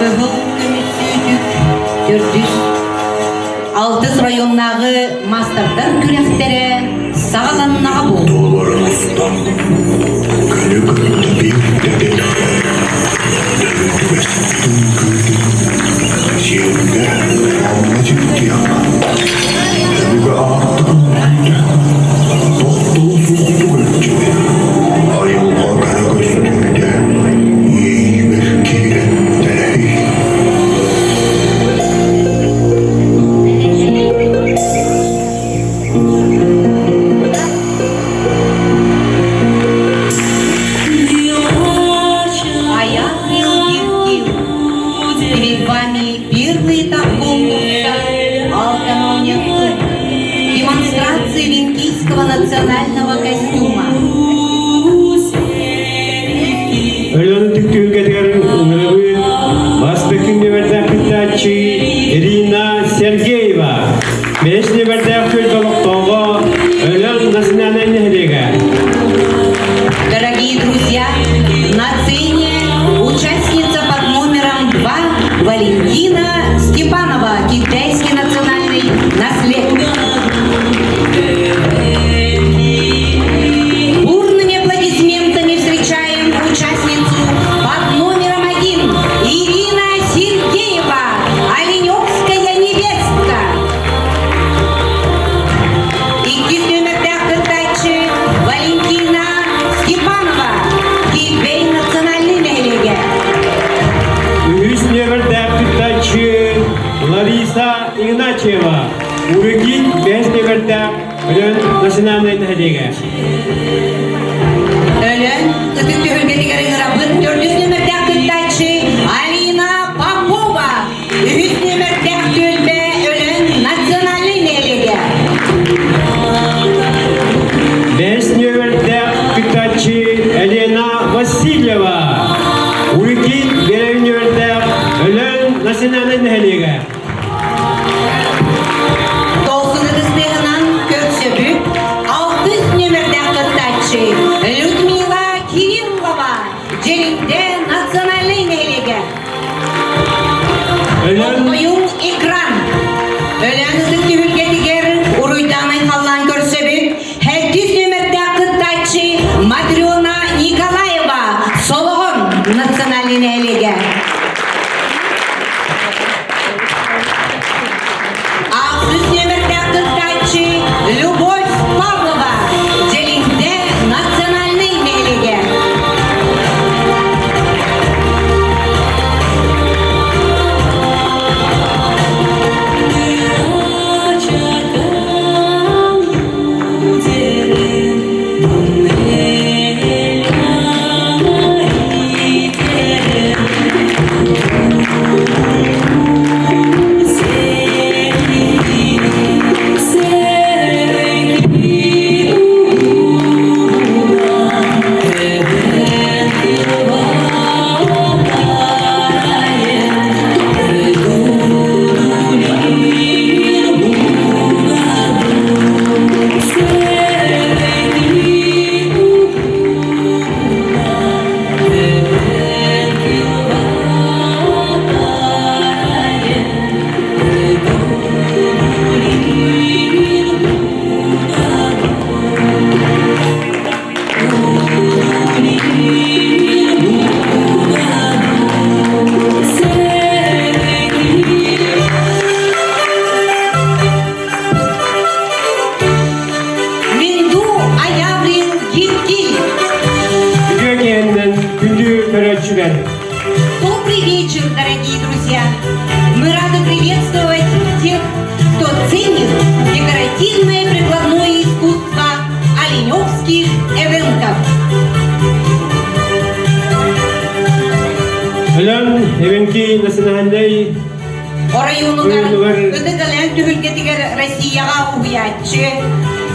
Кыгыл көмүсүйтүк төрдүс. Алтыс районнағы мастардар күрәхтере сағаланнаға бол. Долбарын ұстам, күні күнді бір дәді. Дәбетбестің күлдің, жерінде алма жекте яқан. Дәбігі ақтығын күлді, тоқтыл суқты көлчі. Айылға кәрі көзінде, ей бір кереттей. Национального костюма. Öyle tüktüğüngeder ünlü Vaspek'in verdiği Irina Sergeyeva. Beşli verdiği көлдолуктоого Өлөн национальный нехлеге. Дорогие друзья, на сцене участница под номером 2 Валентина Степанова, китайский национальный наследник. Участницу под номером 1 Ирина Сергеева, Оленевская невестка. Иккис номердә кытайчы Валентина Степанова, Китай национальный нәйлеге. Үз номердә кытайчы Лариса Игнатьева, Урыгин 5 номердә Өлөн национальный нәйлеге. Өлөн кытык төгөлгетигәрен рабын 4 номердә кытайчы Алина Попова, 3 номердә көлбә Өлөн национальный нәйлеге. 5 номердә кытайчы Елена Васильева, Урыгин 1 номердә Өлөн национальный нәйлеге. Көксөбүк 6 номердә кытайчы Людмила Кириллова, жеринде национальный нәйлеге. Oyun ekran. Өләнізді түйілге дегер ұруйданы қалан көрсөбүк 7 номердә кытайчы Матрена Николаева, Солоғын национальный нәйлеге. 6 номердә кытайчы Любовь Павлова, жеринде национальный нәйлеге. Добрый вечер, дорогие друзья! Мы рады приветствовать тех, кто ценит декоративное прикладное искусство оленевских эвентов. Өлөн эвенки национальный Орайонугар ыдыгален түгілгетігер Россияға уғиятчы.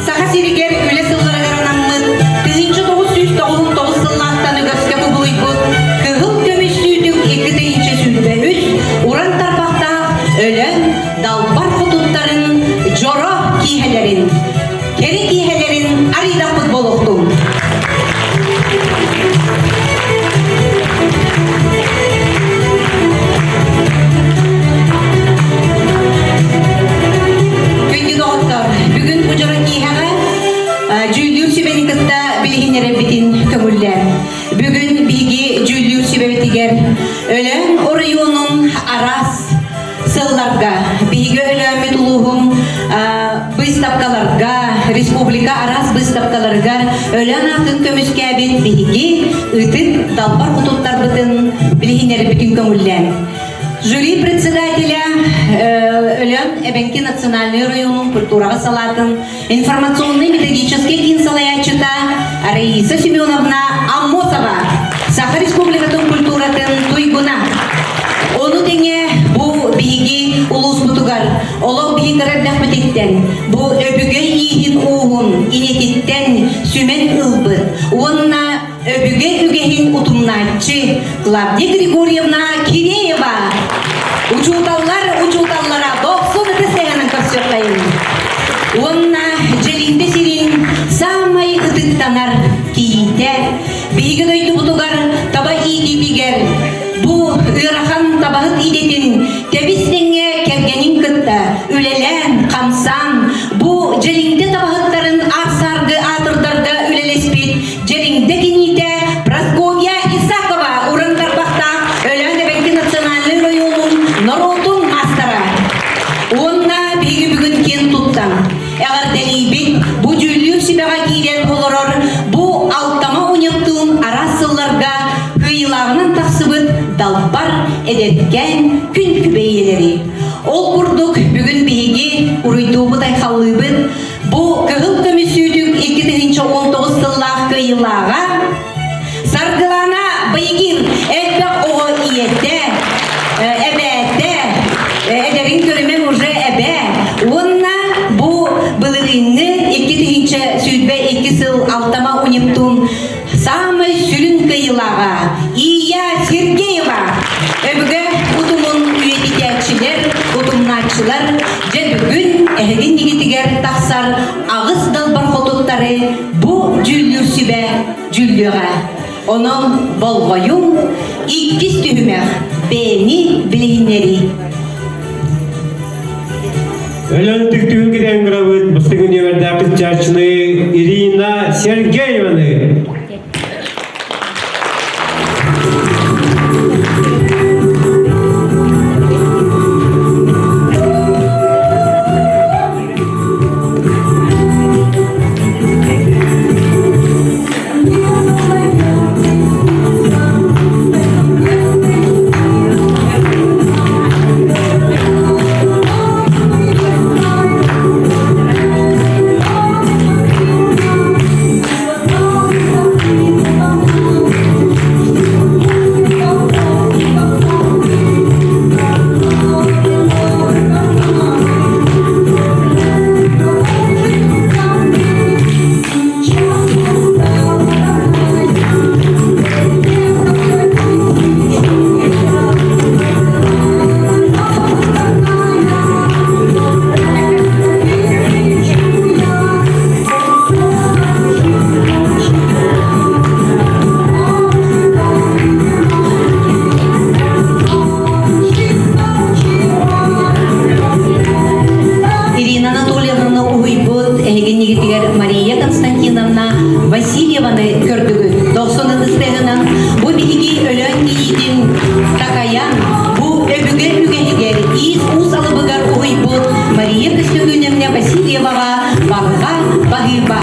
Сақа серігер өлі сылғырығарынамыз 1999 сыллақтан үгірске бұлый бұд. Кығыл көмістүйдің 2-ші сүлбе үз. Уран тарпақта өлін далбар құтыттарын жоро кейхелерін, кері кейхелерін аридақпыз болуқтың. республика арас выставкаларыгар өлен атын көмүскәбит биһиги ытык далбар кутуттар бытын билигинер бүтүн көңүллән. Жюри председателя өлен Эбенки национальный районун культурага салатын информационно-методический кинсалаячыта Раиса Семеновна Аммосова Саха республикатын культуратын туйгуна. Onu denge bu bilgi ulus butugar, olo bilgiler rahmetitten, bu öbüge ihin uğun, inetitten sümen ılbı, onna öbüge ügehin utumnatçı, Klavdiya Grigorievna Kireyeva, uçutallara 90 testeğinin kapsiyotlayın. Onna jelinde sirin, samay ıdıktanar kiyite, bilgi doydu butugar, taba iyi biger, bu ırahan tabağıt idetin tebistenge kergenin kıtta, ülelen, kamsan, bu jelinde tabağıtların arsargı atırdarga ülelespit, jelinde genite Praskovya Isakova, urantar bakta, ölen Ebenki nacionalny rayonun Norotun mastara. Onna bilgi bugün ken tuttan. Eğer delibit, bu cüllü sibaga giren olurur, bu alttama unyaptığın arasıllarga kıyılarının taksıbıt dalbar edetken gün kübeyleri. Ol kurduk bugün bilgi uruyduğu dayhallıbıt, bu kığıl kömüsüydük 2019 yıllar kıyılağa, sargılana beygin ekbek oğu iyette, ebette, ederin görümem uca ebe, onna bu bılırını 2002 yıl altama uniptun samay sülün kıyılağa, İya Sergeyeva, öbüge utumun üyedikçiler, utumnatçılar, je bugün ehgin yigitiger taksar ağız dalbar hotutları bu cüllü sübe cüllüğe. Onun bolgoyun ikiz tühümer, beni bileğinleri. Ölen tüktüğün giden gravıt, Mıstık Üniversitesi Çarşını Irina Sergeyeva'nı. Мария Константиновна Васильеваны көрдүгү 90 ыстыгынан бу биги өлөн кийдин такаян бу өбүгө үгенигер из уз алыбыгар уйбут Мария Константиновна Васильевага багыга багыба.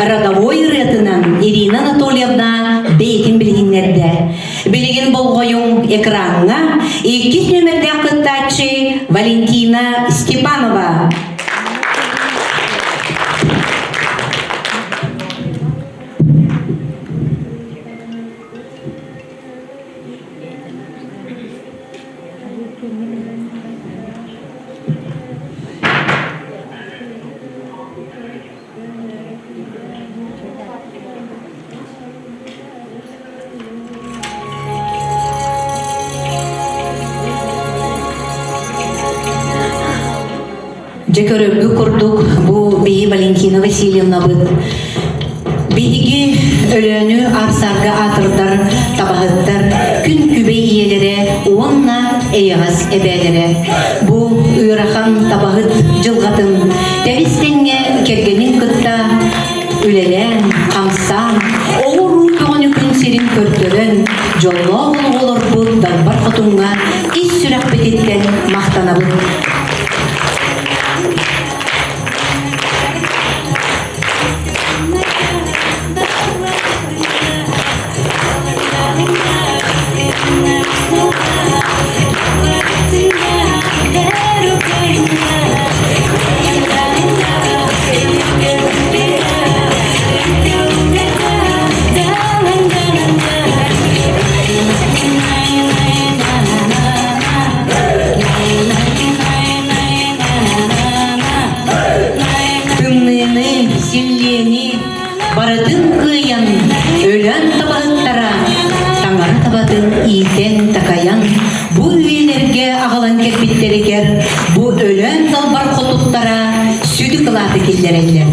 Родовой рытынан Ирина Анатольевна бейтин билгиннерде. Билген болгоюң экранга 2 номерде кыттачы Валентина Степанова. Жекөрөбү курдук бу бейи Валентина Васильевна быт. Bihi ölönü arsarga atırдар, tabahıttar, gün kübe iyelere, onna eyağız ebelere. Bu ırahan tabahıt cılgatın, tevistenge kergenin kıtta, ülelen, kamsan, oğur ruhunu gün serin körtörün, jolga olur bu dalbar kutunga, iş sürak betitten mahtanabın. Tımlığını, silleni, baradın kıyan, ölen tabağıttara, tangara tabadın iyiden takayan, bu üyelerge ağalan kerpitleri ger, bu ölen dalbar koltuktara, südü kılatı killereller.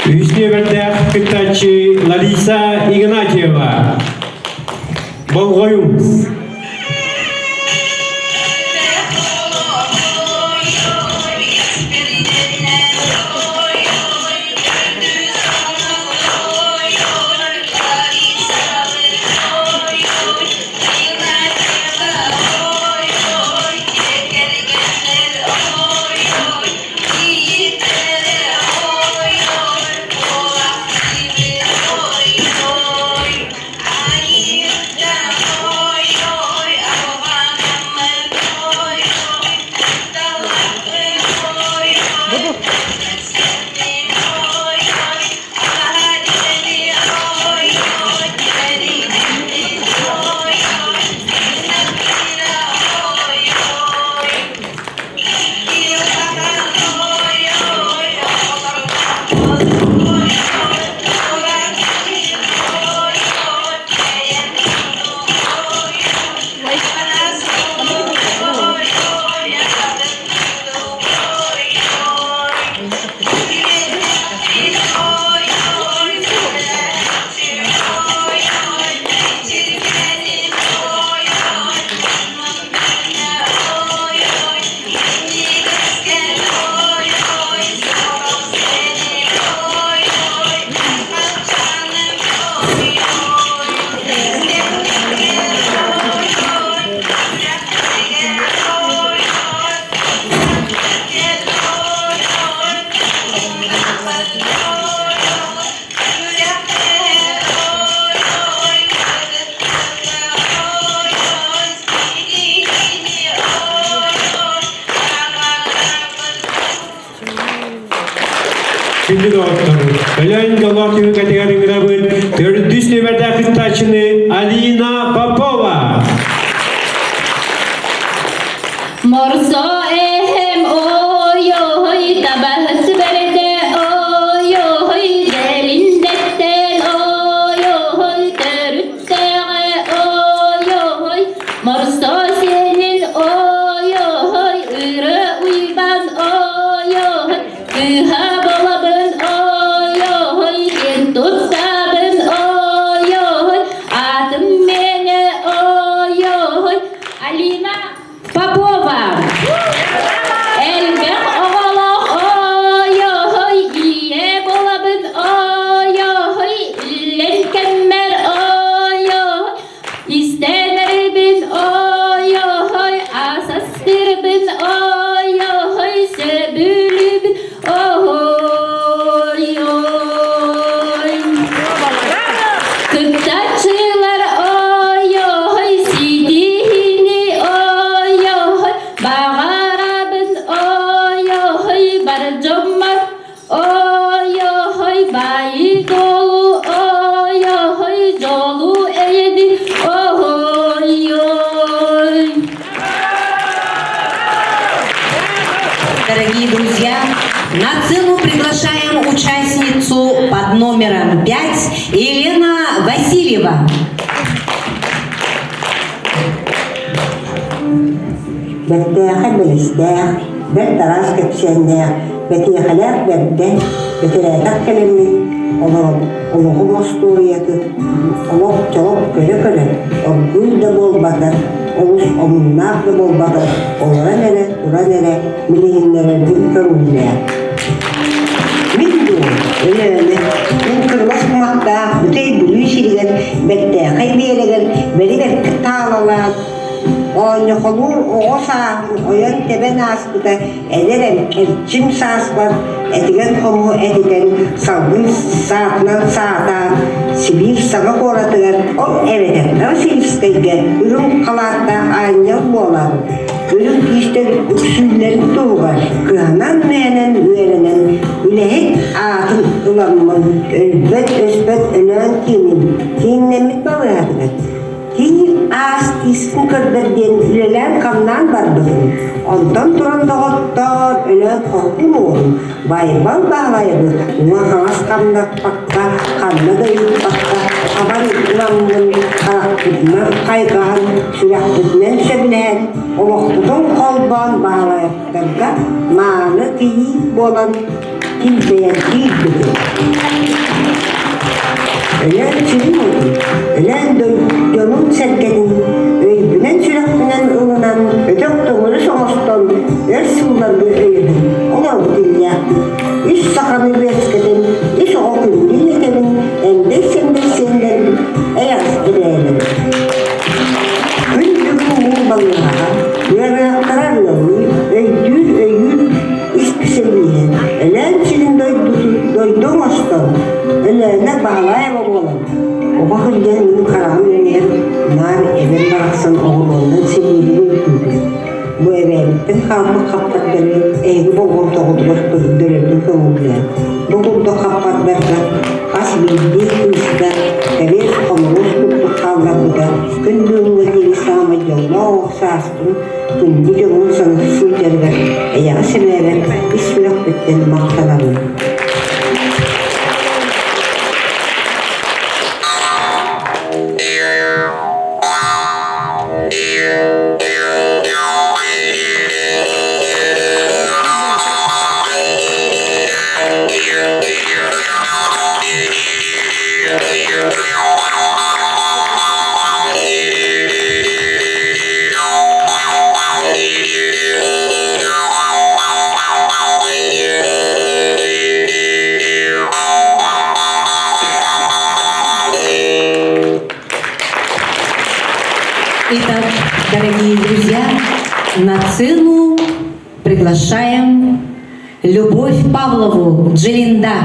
Üçüncü berde kıtaçı Larisa Ignatьева. Bol koyumuz. Şimdi de ortamı. Ölen yollar tüyü kategorinin rabın. Dördüncü berde kıtaçını Alina Popova. Morso ehem oyoy tabahıt berde oyoy derindetten oyoy törüttege oyoy morso senin oyoy ırı uyban oyoy kıha balabın oyoy yen tutsabın oyoy adım mene oyoy Alina Popova. Elbek oğlak oyoy iye bolabın oyoy illen kemmer oyoy istenir bin oyoy asastir bin oyoy sebülü bin oyoy kıtaçılar oyoy sidihini oyoy bağarabın oyoy barcomar oyoy bayi dolu oyoy jolu eğdi oyoy. Дорогие друзья, на сцену приглашаем участницу под номером 5 Елена Васильева. Betteğe bilişteğe, bet taraz ketişendeğe, betteğeler bette, betteğeler kelimlik, oluğu mosturiyatı, oluk çoluk köle, olguy da bol batır, olus omunlar da bol batır, olara nere, dura nere, milihinlere bir körünlüğe. Bildim, öyle. Ben kırmaz kumakta, bütey bülü şirigen, betteğe kaybiyelegen, berigen kıtağlalan, oyunu kolur, oğu sağın, oyan teben askıda, ederim, elçim sağsılar, etigen komu etigen, salgın saatlan saata, Sibir sabah oratıgar, o evedenler Filisteyge, ürün kalatta aynı boğalar. Ürün işte usullerin doğugar, kıhanan meyenen üyelenen, ülehek ağatın ulanman, ölbet özbet ölen kimin balıyadıgar. Ki ağız iskin kırdır üleler kandan var bugün. Ondan duran doğutlar ölen korkun oğlum. Baybal bağlayıdır. Ona ağız kandak bakta, kanda da yük bakta. Aban ulanmın karakterine kaygan, süreklinden söbilen, oluktudun kolban bağlayıptırda, mağlı tiyik bolan, kimseye değildir. Ölen çürüm oldu, ölen dönüm serkedin, öybünen süreklinden ılınan, ödök doğru soğustan, ersıldan bir öydün, ona udil ya. Üç sakanı beskedin, üç okun dinletenin, endeksen senden, eyaz edelim. Öldürün balığa, yarayaktara yolu, öydür, ispüseliye, ölen çürüm doydum astan, ölene bağlayamam oğlum. O bakır gelin karamı öner, nar evin bıraksan oğlundan sevgili öpüldü. Bu evlilikten kalma kapatları, eğri boğul doğduğu dönemde kömürler. Boğulda kapatlarla, az bildiği kızda, evet komumuz kutlu kavramda, gündüğünü yeni sağma yolla oğsastın, gündü yolun sana sürderler, eyağı severler, bismillahbetten maktalarını. Итак, дорогие друзья, на сцену приглашаем Любовь Павлову, Джелинда.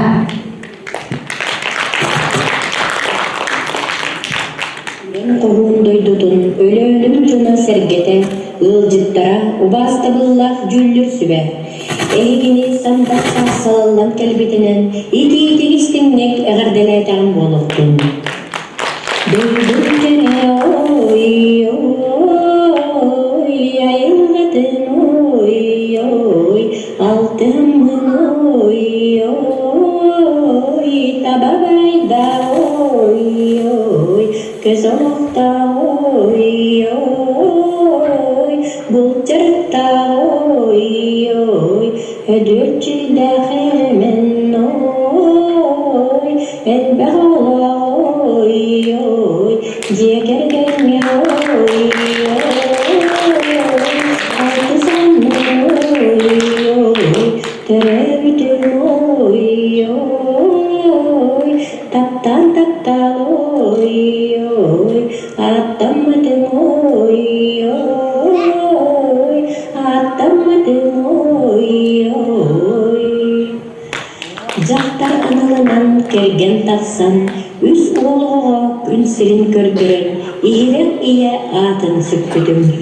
Ben korun doydudun, öyle ölüm cuna sergete, ılcıttara, ubasta bıllah cüllür sübe. Ehigini sandaksa salallan kelbetinen, iti istimnek eğerdeleten boluktun. Doydun kere oy oy, ayılgadın oy oy, altımın oy oy, tababayda oy oy, göz olukta oy oy, bulçırta oy oy, ödülçüde hemen oy, elbağla oy oy, cegergen oy oy, altızan oy oy, terevdün oy oy, tattan tattal oy oy, attamadım oy oy, attamadım oy oy. Jaktar analınan kergen taksan, üs oğluğa gün sirin kördürün, iğrek iye atın sükküdüm.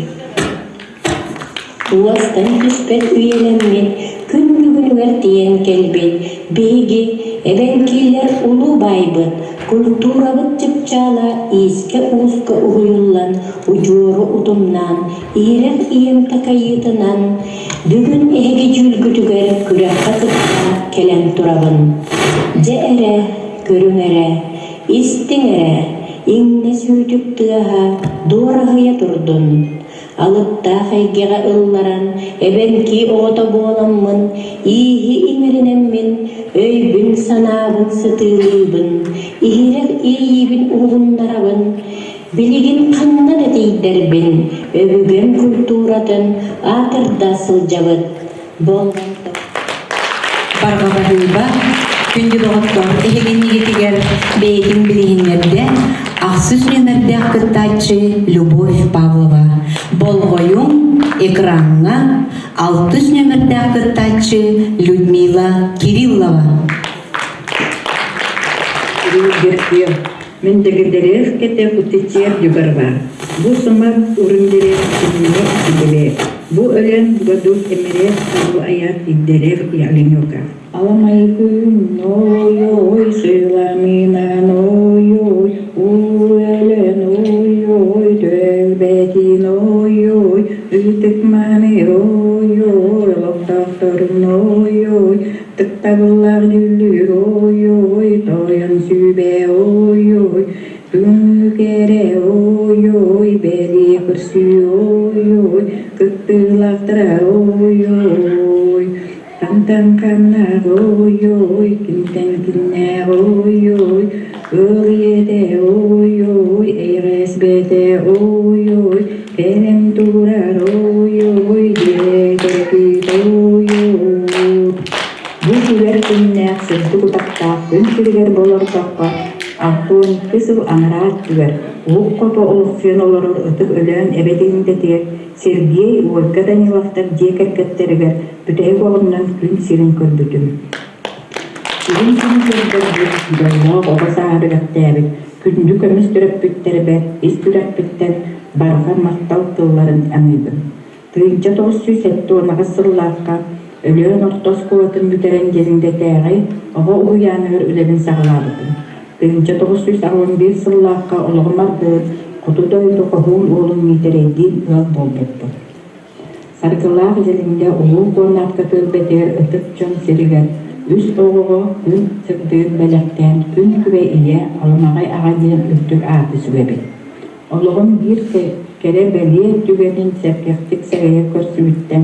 Ulastan küspet üyelenmek, gün bugün vertiyen kelbet, begi, ebenkiler ulu baybıt, kulturabıt çıpçala, iske uska uyullan, ucuru utumnan, iğrek iyem takayıtınan, bugün ege cülgütüger kürek katıkta kelen turabın. Ceere, görünere, istingere, inne süydük tığa, doğrahıya durdun. Alıpta haygıra ıllaran, ebenki oğda boğalanmın, ihi imerenemmin, öybün sanabın sıtılıybın, ihirek iyibin uğunlarabın, biligin kandan etiyderbin, övügen kulturatın, atırda sıljabıt, bolgantı. Barga barıba, күнді доғыттың эхеген егетігер бейетін білігінлерде ақсыз нөмірде ақыттачы Любовь Павлова. Болғойың экранға 600 нөмірде ақыттачы Людмила Кириллова. Геркер, мен дегендерев кете кутичер югарба. Бу сымак урындерев синене сиделе. Бу ölен гадут эмерев бу аят иддерев ялинёка. Аламай күн ой сыйламина ой үлен ой төлбетин ой үтікмани ой лоқтақтырын ой тықтабылар дүллүр ой тоян сүбе ой күнгере ой бери кырсы ой кыттылақтыра ой Tantan kanna oy kinten kinna oy Öğyede oy eresbete oy Kerem durar oy Yegerki oy Bu sürer kinnak sırtı kutakta Künsürger bolor takka Ahtun kısıl anrat süver Uqqoto olufyon olorur ötük ölen ebedinde tek Sergey Volgadan yılaftar jekerketteriger Bütey bolundan gün sirin körbütüm. Sirin körbütüm Dönlok oba sağırı gattayabit Kündü kömüs türöppütterber is türöppütter Barga mahtal kılların anıydın. Tığınca 907 onağı sırlaqqa Ölüön ortos kuvatın büteren gezinde täği Oğa uyanıgır ülebin sağlabıtın. Tığınca 911 sırlaqqa oluğumardı Kutudoydu qohun oğlun mitereydin ıal bolbuttu. Sargılar jelinde oğul konakka tölbeter ötüp çön siriger. Üst oğuğu gün sırdığı belekten gün küve iye almağay ağadien üttük ağdı sübebit. Oluğun bir kere beliye tügenin serkektik sereye körsübütten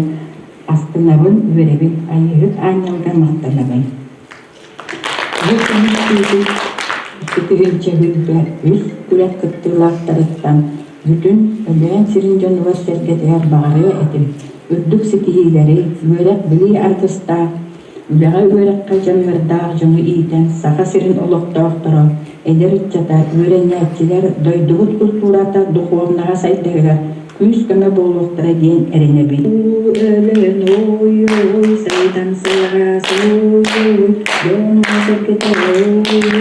astınabın üverebit ayırıp anyalga mahtanabın. Bu kümüs Sütügünçe hülbe üst kulak kıttırlaktarıttan bütün ölen sirincan var sergeteğer bağırıyor etim. Ürdük sitihileri, üverek bili artısta, üleğe üverek kacan verdağ jonu iyiden sağa sirin oluqtağıqtıra, eder içata üveren yatçiler doyduğut kulturata duhuğumnağa saytığıga, küs köme boğuluqtıra diyen erine bil. Ölen oy saydan sağa soy, yonu sergete oy,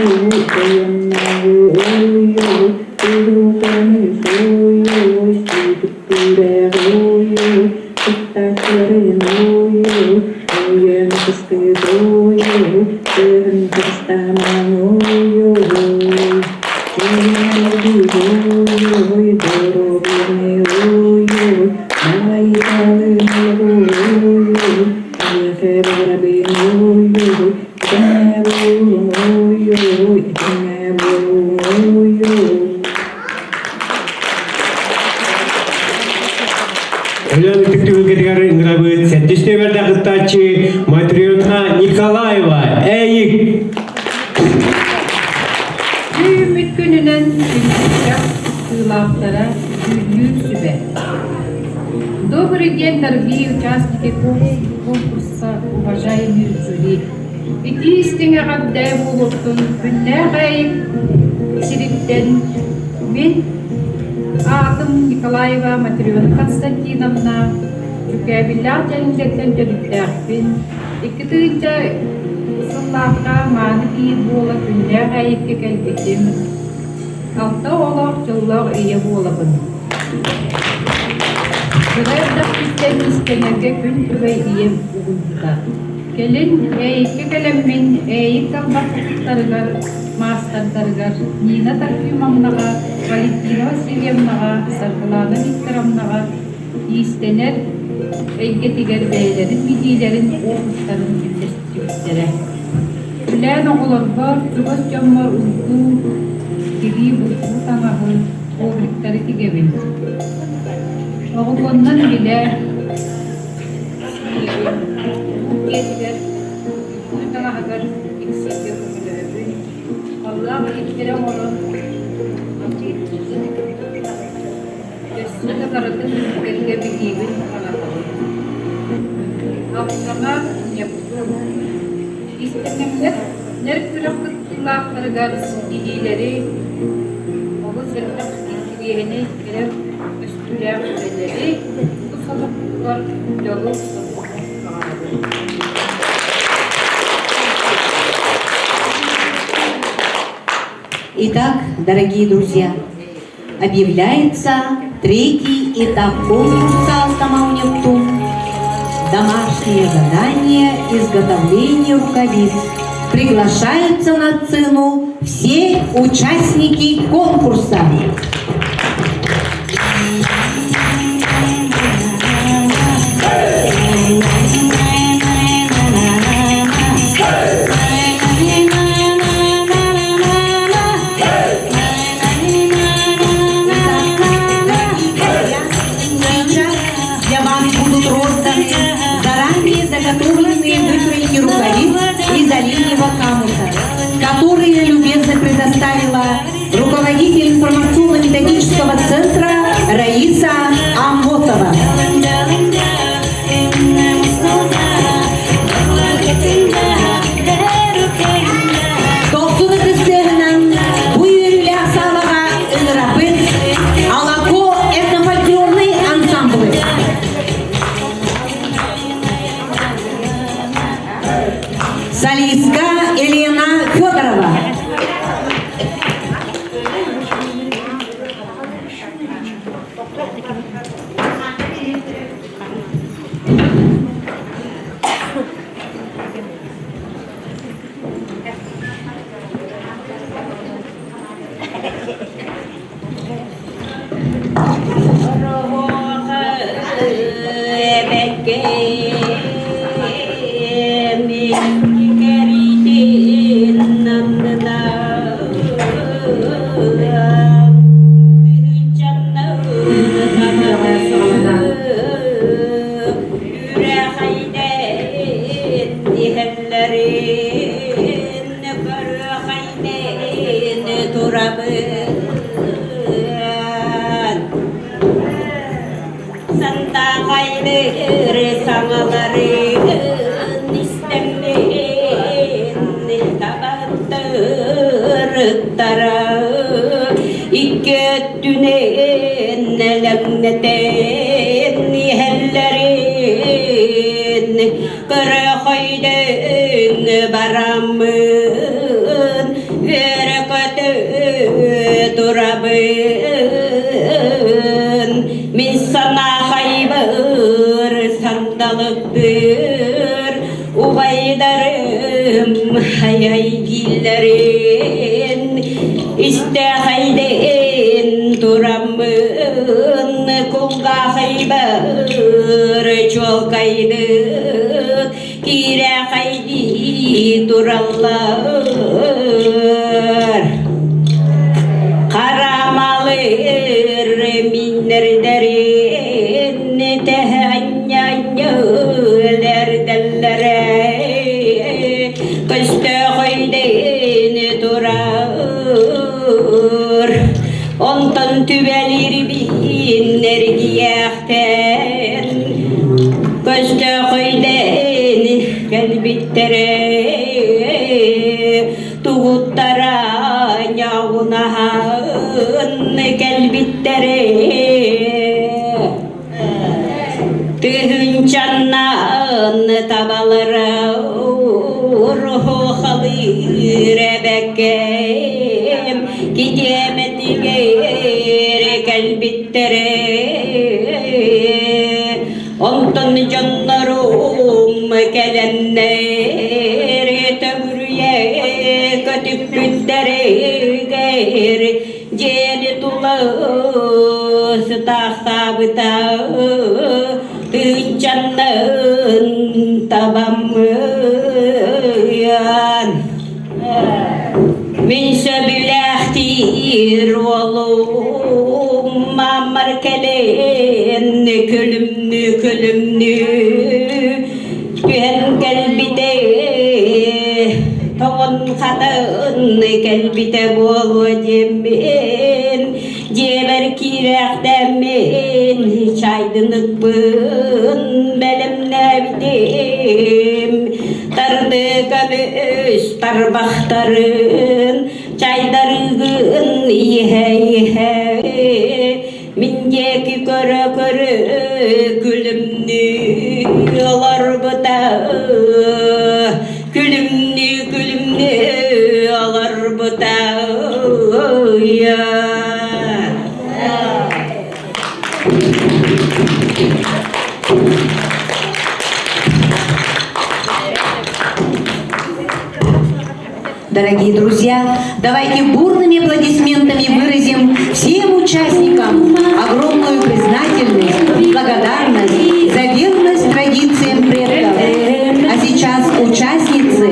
Ölen tüktüğü getigar ingrabıt, settişte verdi akıttaçı Matriyotna Nikolaeva, Eyik. Ümit gününden günlükçe сыйлақтара үйір сүбе. Добрый день, дорогие участники конкурса, уважаемые жюри. Единственное, когда я буду күннәғай сириттен, мен атым Николаева Матрена Константиновна, жүкәбілләр жәлімдеттен жәріттәқпен, екітігінче сыллаққа маны кейін болы күннәғай екке кәлбетеміз. Алта олақ жыллақ ие болабын. Күрәддақ біттен істенерге күн күбей ие бұғында. Келін әйікке кәлеммен әйік талбақтарығар, мастардарығар, Нина Тарфимовнаға, Валентина Васильевнаға, Сарқыланы Викторовнаға истенер әйге тегер бәйлерін, медейлерін, оқыстарын білдірістері. Күлән оғылар бар, түгіс жаммар ұлду, кiri buku tanahı obriktari tigevin. Oğlundan bile yediler. Ne kadar eksik yapıyorlar. Allah ittirem onu. Üstüne karatın gölge bir gibi Akşama yapıyor. İstememler nerede bıraktılar garısı dihileri. Onu zırhlık ihtiyeni girip üstüne yapmaları. Bu sabahlar yolu Итак, дорогие друзья, объявляется третий этап конкурса «Алтамау Нептун». Домашнее задание изготовления рукавиц. Приглашаются на сцену все участники конкурса. Для вас будут розданы заранее заготовленные выкройки рукавиц из оленьего камуса, которые любезно предоставила руководитель информационно-методического центра Раиса Амвотова. Тоқтуны кыстығынан bu yürüyle sağlağa ünrapın Алако этнофольклорный ансамблы. Солистка Елена Федорова. Min sana haybır sandalıktır Uvaydarım hayaygillerin İste hayden duramın Kulga haybır çok haydı Kire haydi durallar Karamalır minler derin tehanyanyöler dellere Kıstı hoyden durar Ondan tübelir binler giyekten Kıstı hoyden kalbittere Tuğuttara yağunahan kalbittere Tühün cannan tabalara ruhu halire bekkem Gidemedi geri kalbittere Ondan canlarım gelenler Tömürüye kötüp büttere geri Celi tulası tahsabıta Tüncannın tabamıyan Min söbülehtir olum Mamar kelen külümnü Güven kelbide Toğun kadın kelbide bolu cemin Ceber kirektemin Hiç aydınlıkbın Benim nevidim Tardı gömüş tarbaktarın Çaydarığın ihe ihe Minceki köre köre Külümnü alar bıta Külümnü külümnü alar bıta Ya Дорогие друзья, давайте бурными аплодисментами выразим всем участникам огромную признательность, благодарность за верность традициям предков. А сейчас участницы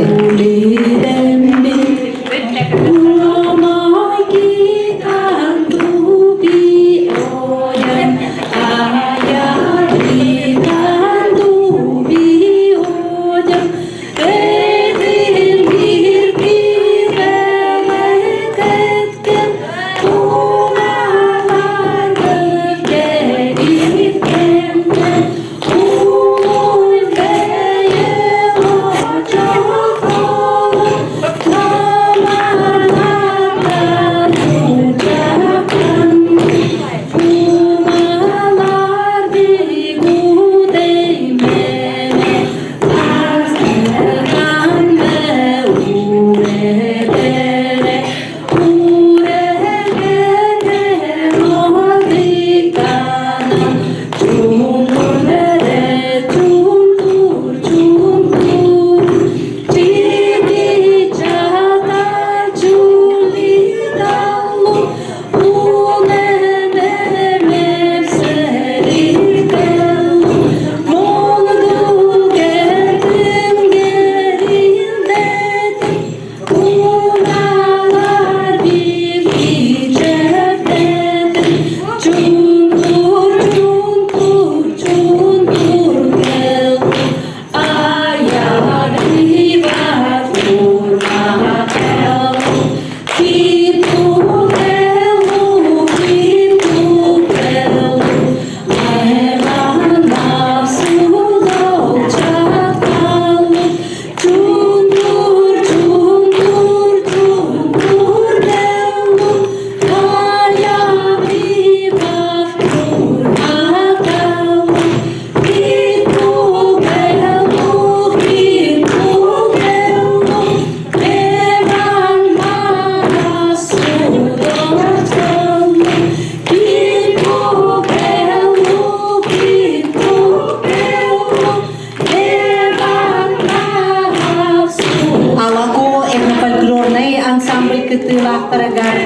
Кытылақтарыгар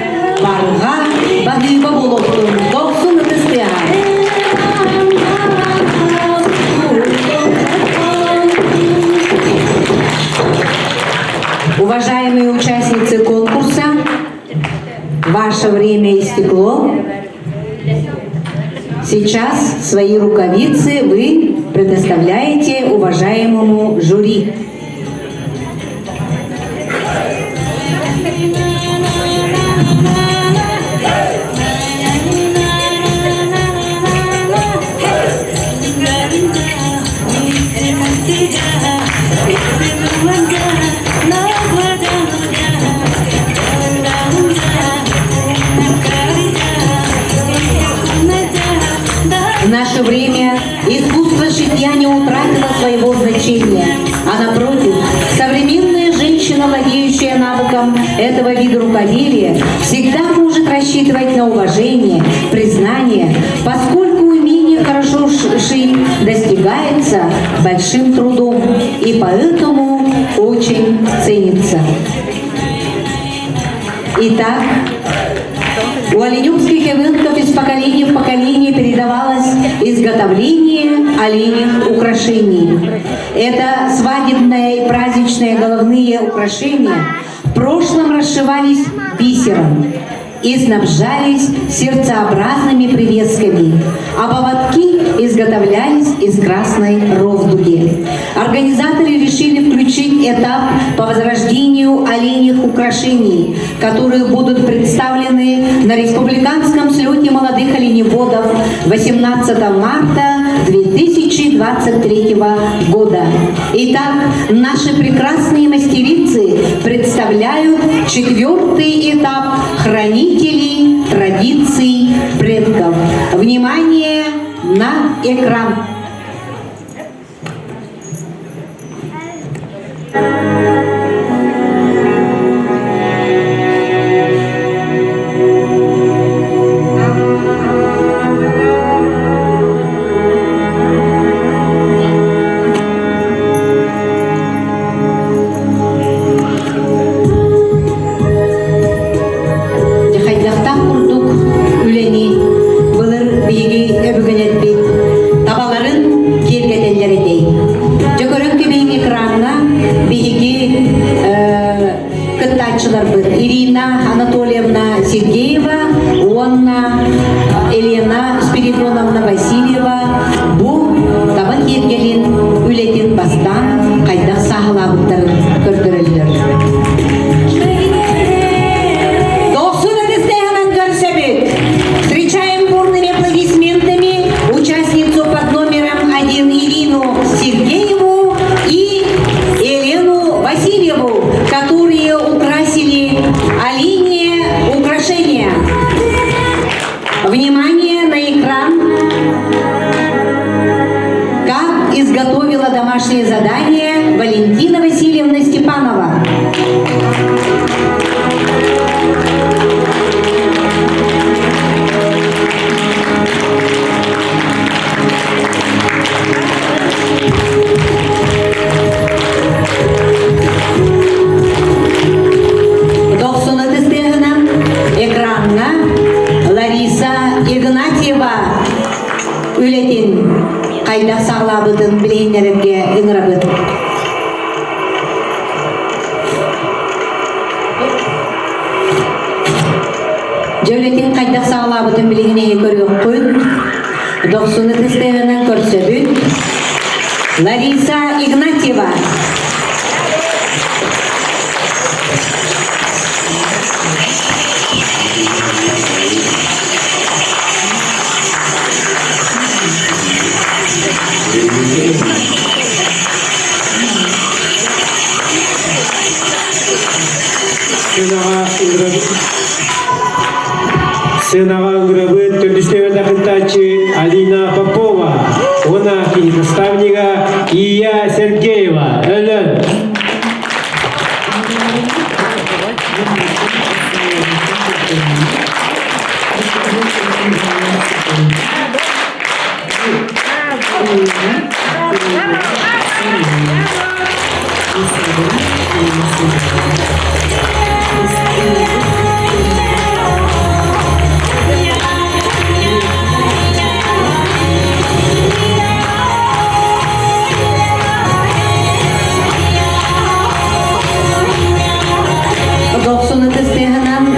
барға бағыба болуптун 90 тыстыға. Уважаемые участницы конкурса, ваше время истекло. Сейчас свои рукавицы вы предоставляете уважаемому жюри. В наше время искусство шитья не утратило своего значения, а напротив, современная женщина, владеющая навыком этого вида рукоделия, всегда может рассчитывать на уважение, признание, поскольку умение хорошо шить достигается большим трудом и поэтому очень ценится. Итак, у оленевских эвенков из поколения в поколение передавалось изготовление оленьих украшений. Это свадебные и праздничные головные украшения в прошлом расшивались бисером. и снабжались сердцеобразными привесками, а поводки изготовлялись из красной ровдуги. Организаторы решили включить этап по возрождению оленьих украшений, которые будут представлены на республиканском слете молодых оленеводов 18 марта 2023 года. Итак, наши прекрасные мастерицы представляют 4-й этап хранителей традиций предков. Внимание на экран! Ирина Анатольевна Сергеева, Онна Елена Спиридоновна Васильева, бу табак ергелин үлетин бастан кайдак сағылабыттарын көрдірілдір. Встречаем бурными аплодисментами участницу под номером 1 Ирину Сергееву и Елену Васильеву, которые украсили оленьи украшения. Внимание на экран. Как изготовила домашнее задание Валентина Васильевна Степанова. Экранна Лариса Игнатьева үлетін қайда сағлабыдың білейнерімге ыңырабыд. Жөлетін қайда сағлабыдың білейнеге көрген қойын. Доқсуны тістегінен көрсөбіт. Лариса Игнатьева. Сынаға ыңғырабыт түрдістегі қынтачы Алина Попова, она наставника Ия Сергеева. Өлін.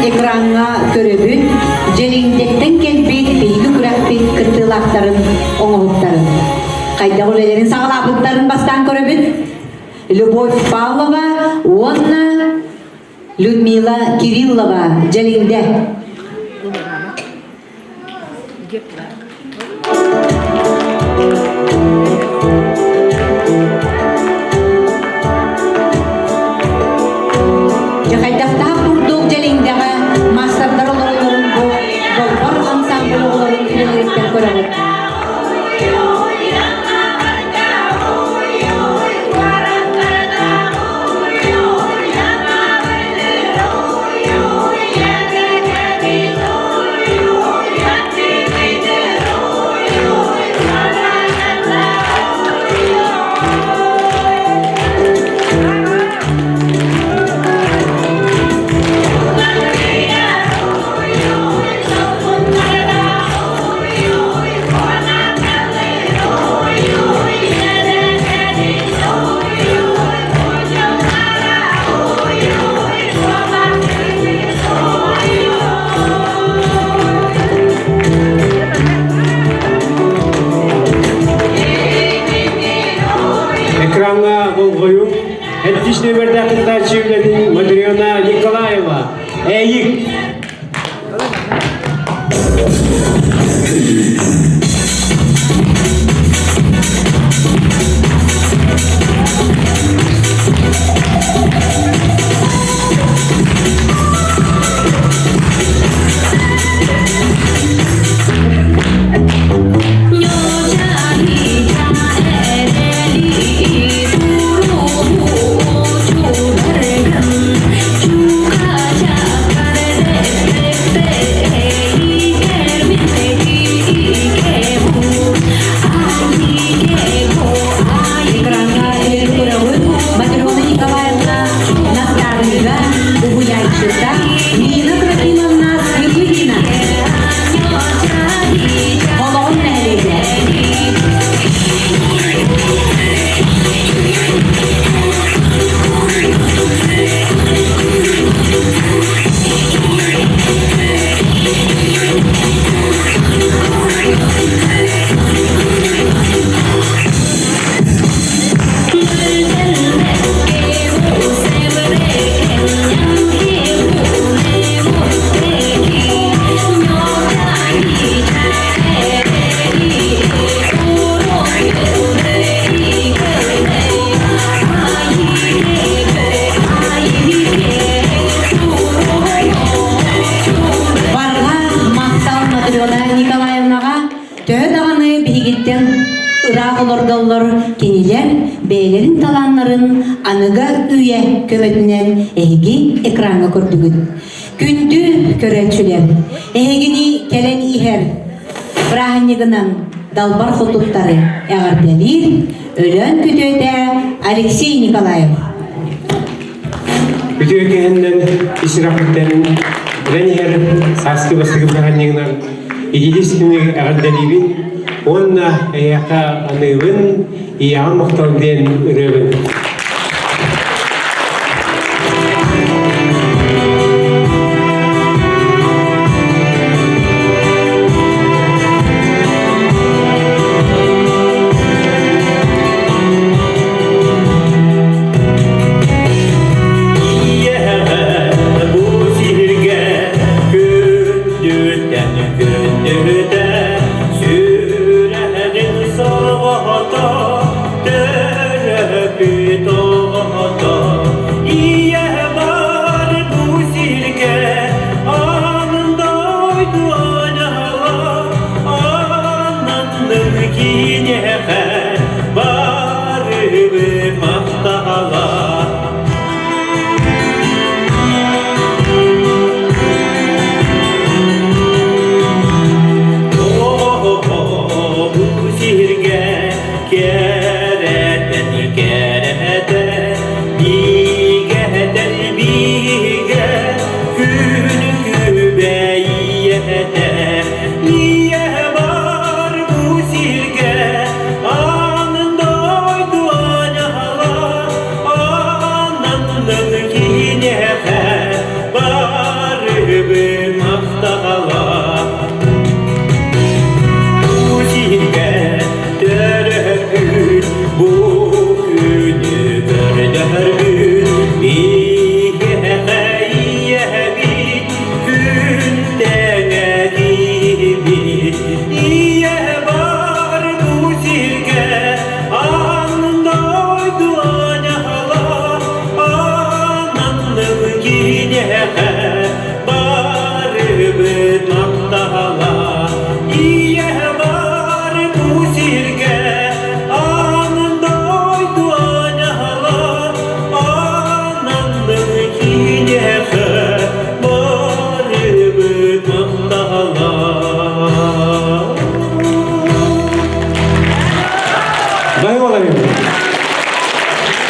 Экранға көрөбүт, желиңдектен келбейт, бейді күрәкпейт, кыттылақтарын, оңығыптарын. Қайда олелерін сағылабыттарын бастан көрөбүт. Любовь Павлова, Онна Людмила Кириллова, желиңде. экрана болғойым. Әттіш нөмірді қыттачы үлетін Матрена Николаева. Әйік. Бейлерин таланларын аныга үйе көбетінен эги экранга көрдүгүт. Күндү көрәчүлер, эгини келен ихер, браханигынан далбар хотуттары әғарделир, өлөн күтөйдә Алексей Николаев. Күтөйдәнен исрапыттарын Ренихер саски бастығы браханигынан единственный әғарделибин, онна эяқа анығын Иоанн Махталден Ревен.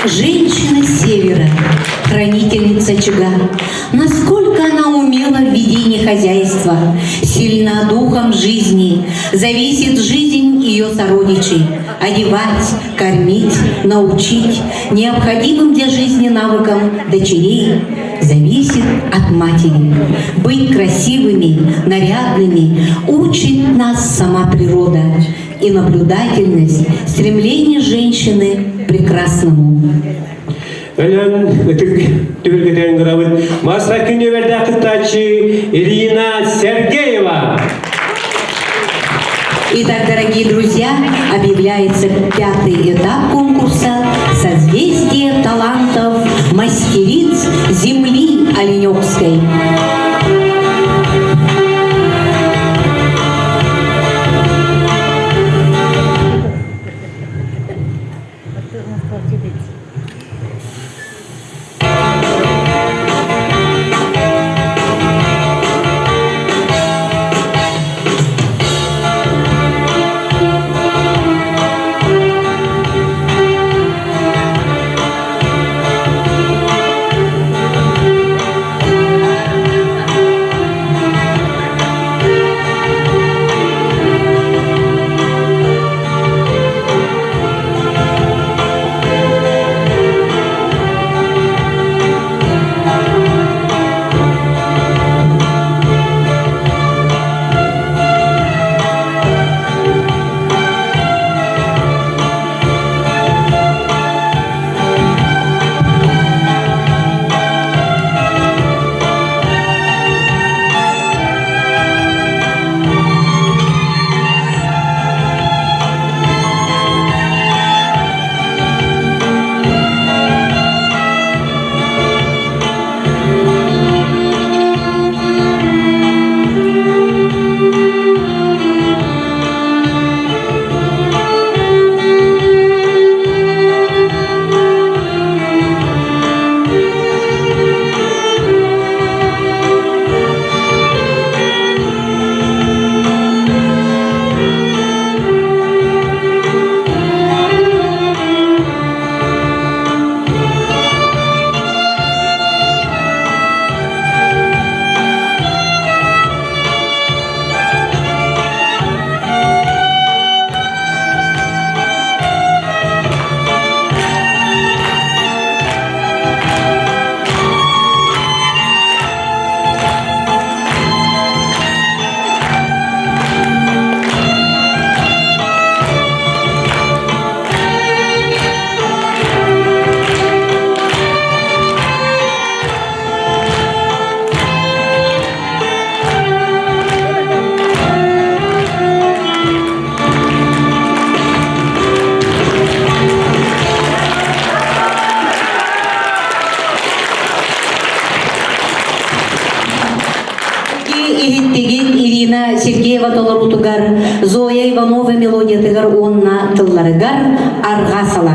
Женщина севера, хранительница очага. Насколько она умела в ведении хозяйства, сильна духом жизни, зависит жизнь ее сородичей. Одевать, кормить, научить необходимым для жизни навыкам дочерей зависит от матери. Быть красивыми, нарядными учит нас сама природа. и наблюдательность, стремление женщины к прекрасному. Ирина Сергеева. Итак, дорогие друзья, объявляется 5-й этап конкурса «Созвездие талантов мастериц земли Оленёкской». Ирина Сергеева толорутугар, Зоя Иванова мелодиятыгар онна тылларыгар арга сала.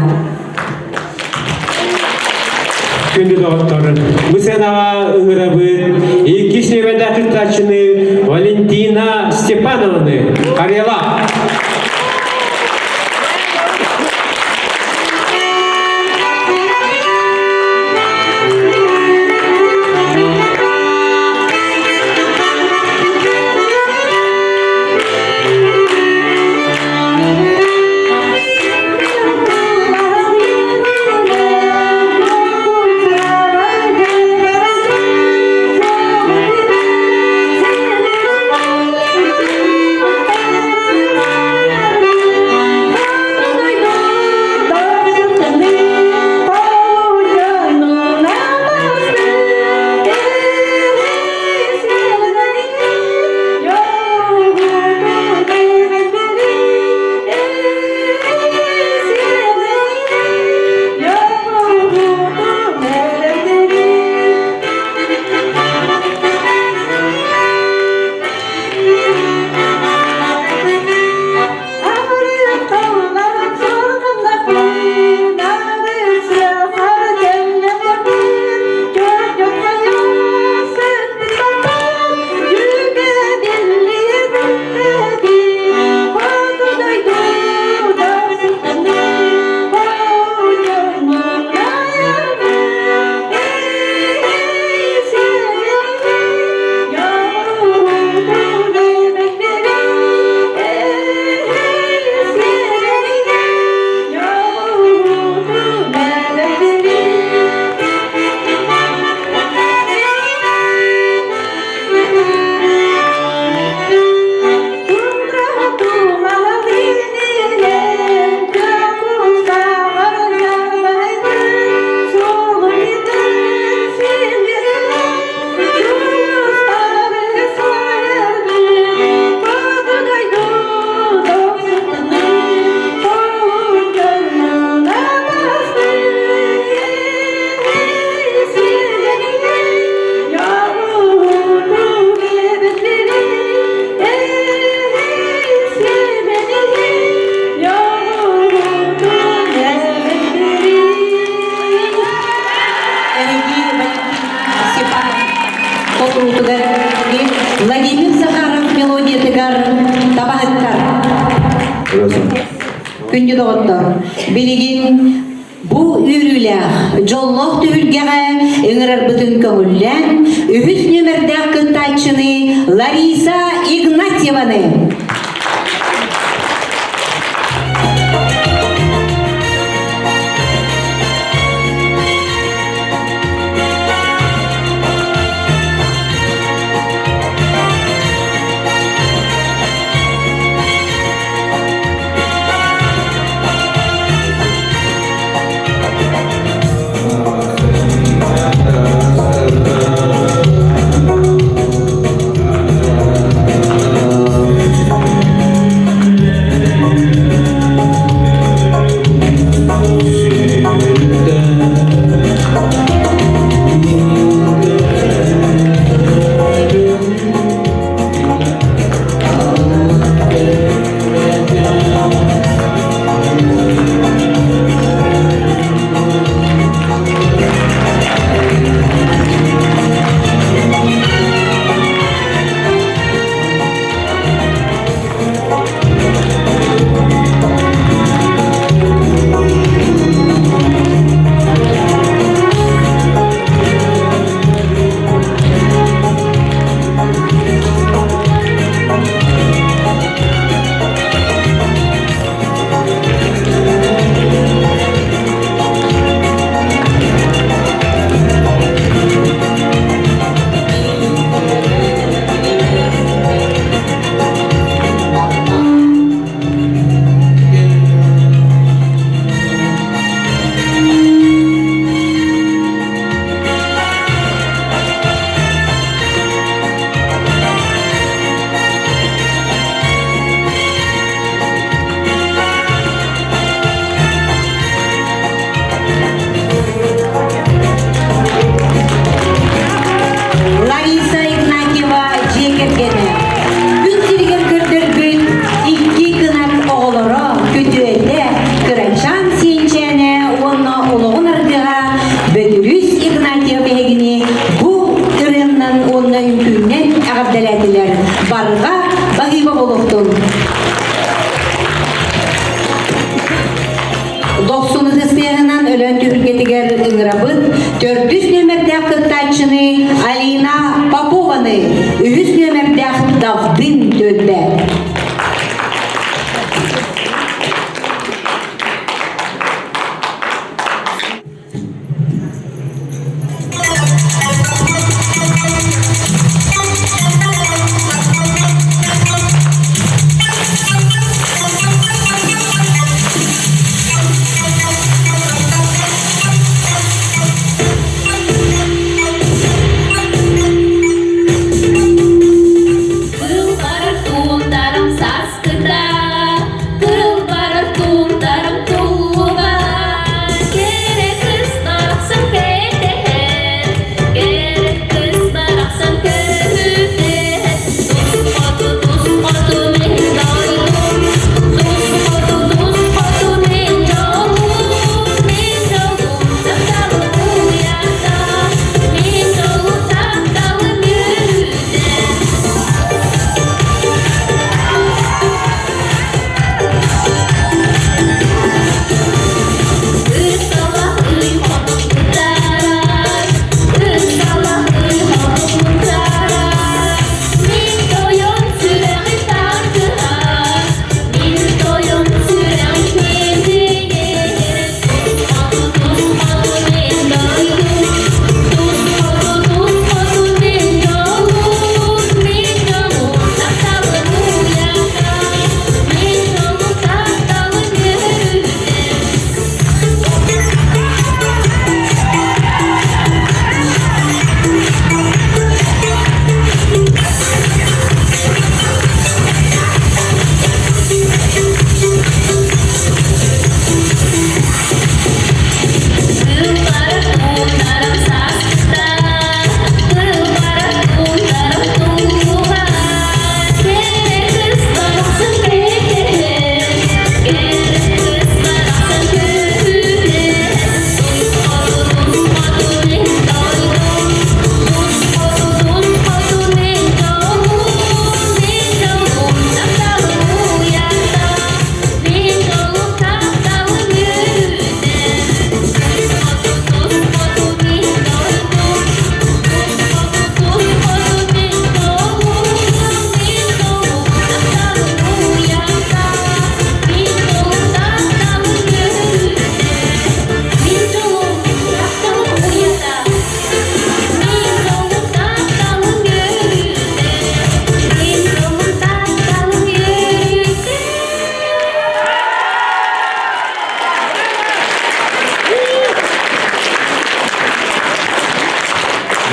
Күнді доғыттарын. Мысенава ыңырабы, екісіне бәдәқіттачыны Валентина Степановны Карела. күнді доғыттыр. Білігін bu ürüler jolloq tühülgeğe ıngırar bütün kömüllen ühüs nömerde kıttaçını Larisa Ignatyeva'nı. Larisa Ignatyeva jekirgeni. Büttirger kırдыргын ikki kınak oğulları kütüelde kıraçan sençene onu uluğun ırdığa Bödürüs Ignatyev egini bu ırından onu ünkünden ağabdelediler. Barga bagıba boluktun. 90 ıstığından ölen tühülgetiger ıngırabın 400 nömerde kıttaçını Alina Popova'nı 100 nömerde davdın döndü. Kıllar tuğda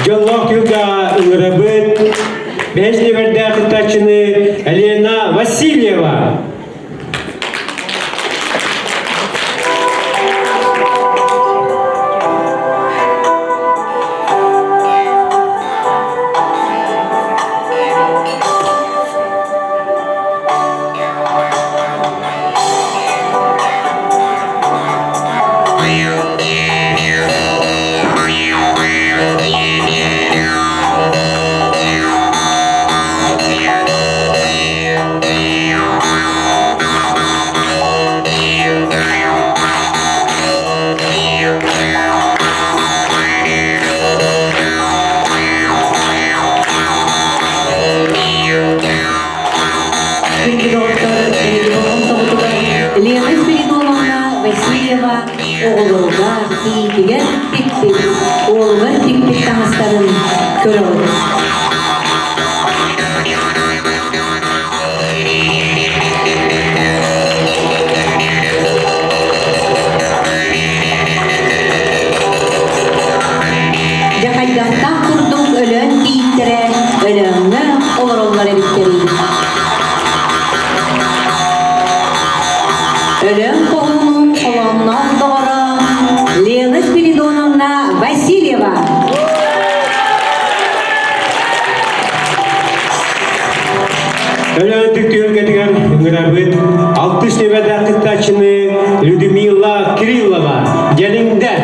Жоллох юга ыңырабыт. Бесне верде кытачыны Елена Васильева. Лена Спиридоновна Васильева оғылыға кейтеген текпек, оғылыр текпек таңыстарын көрі отыр. Жақайдақтан құрдың өлін кейттірі, өліңні олар біттері. Өлім қолының қолымнан doğru Лена Спиридоновна Васильева. Өлім түктен кетіген ыңырабыт. 60 небеді кытачыны Людмила Кириллова. Желіңді.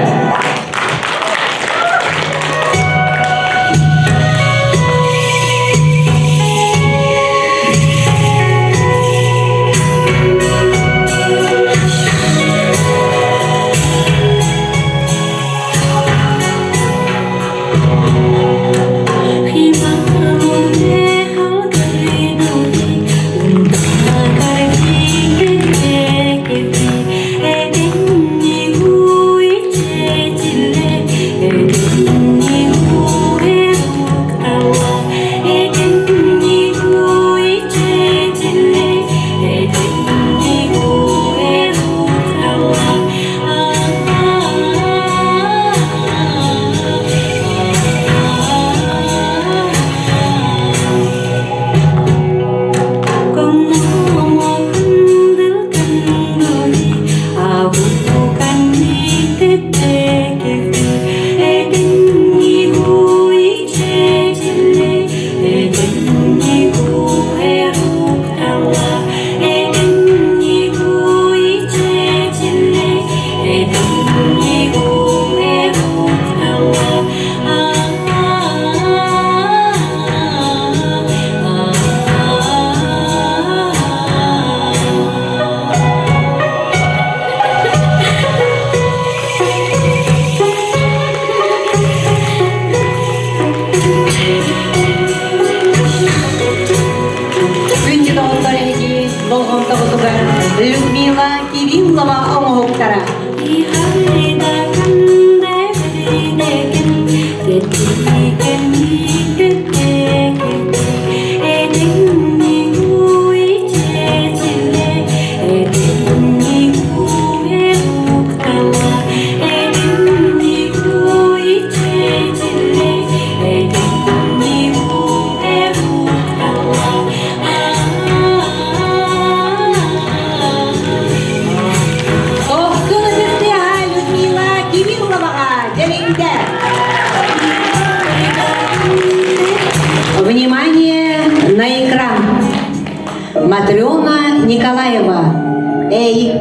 Людмила Кириллова оңоқтара. Внимание на экран. Матрена Николаева. Эй!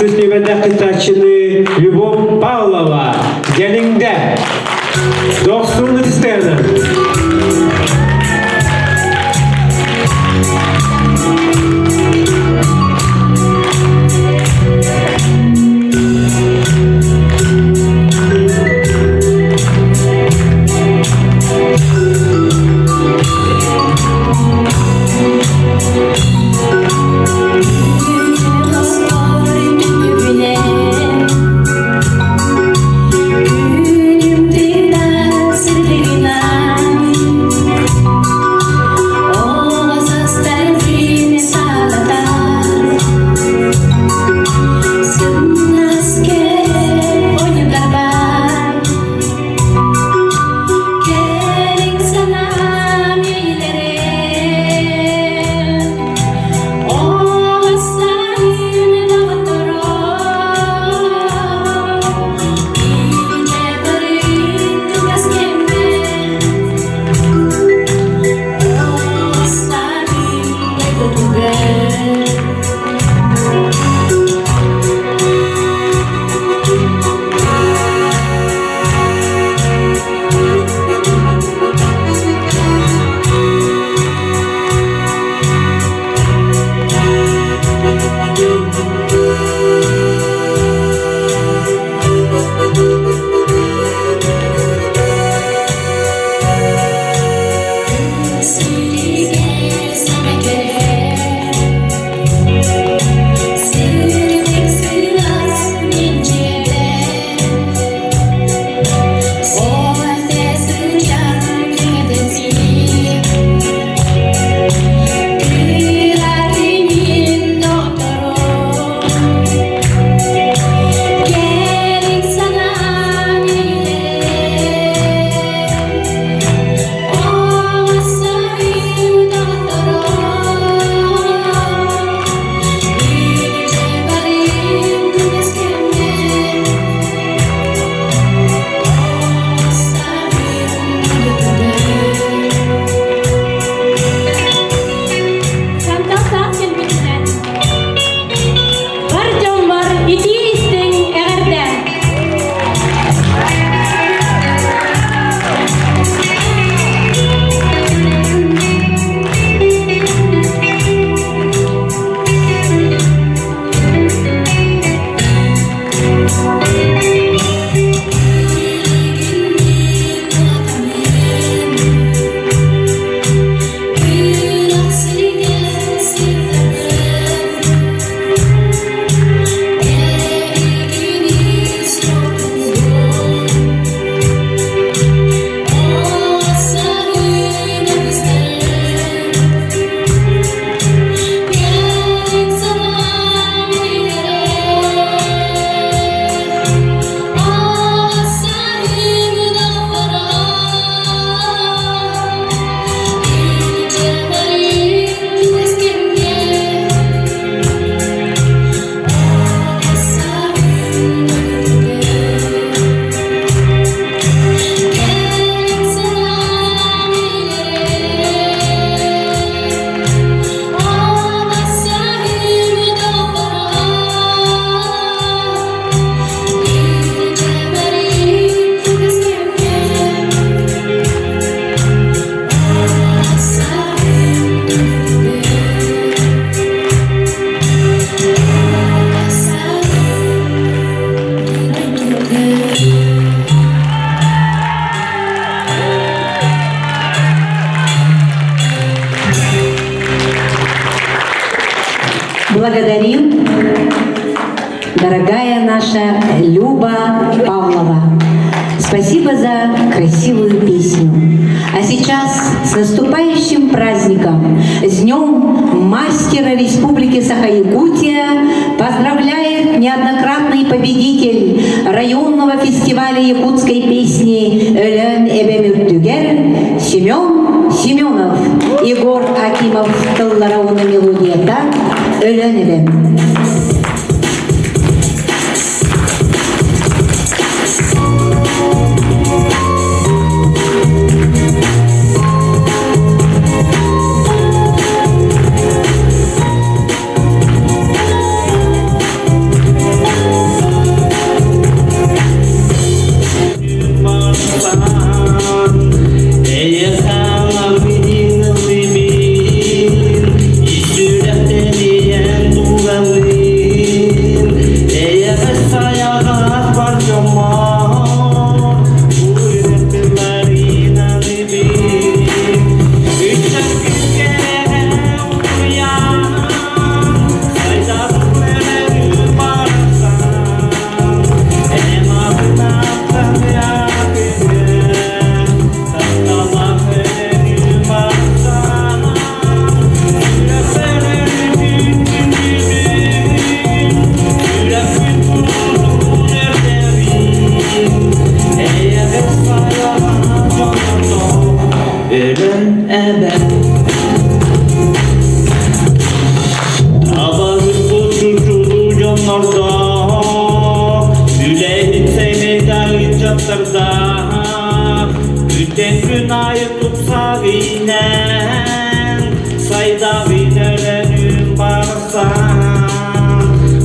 Аксусливада кытачыны Любовь Павлова. Gelinde. 90 сцена. Благодарим, дорогая наша Люба Павлова. Спасибо за красивую песню. А сейчас с наступающим праздником, с Днем мастера Республики Саха-Якутия поздравляет неоднократный победитель районного фестиваля якутской песни «Элен Эбемюртюгер» Семен Семенов. Егор Акимов тылларауны мелодията «Элен Эбем». Davin ölenim bağırsan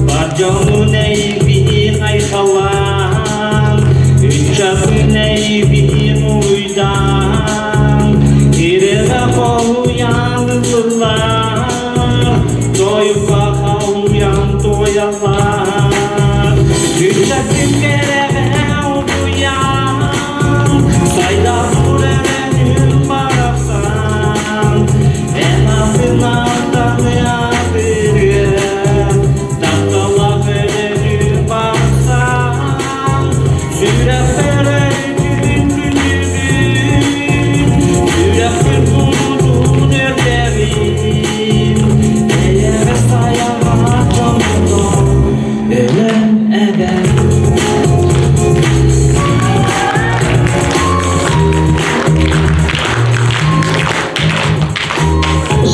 Barcanın eybin aykalan Üççapın eybin uydan Irığa kolu yanlılar Doyup kalmayan doyalar Üççapın gereğe uyan Sayda buremenim bağırsan En azından yadırım Tahtalar verelim baksan Sürefere gün Sürefer buludun erderim Eğer sayama canım Öyle eder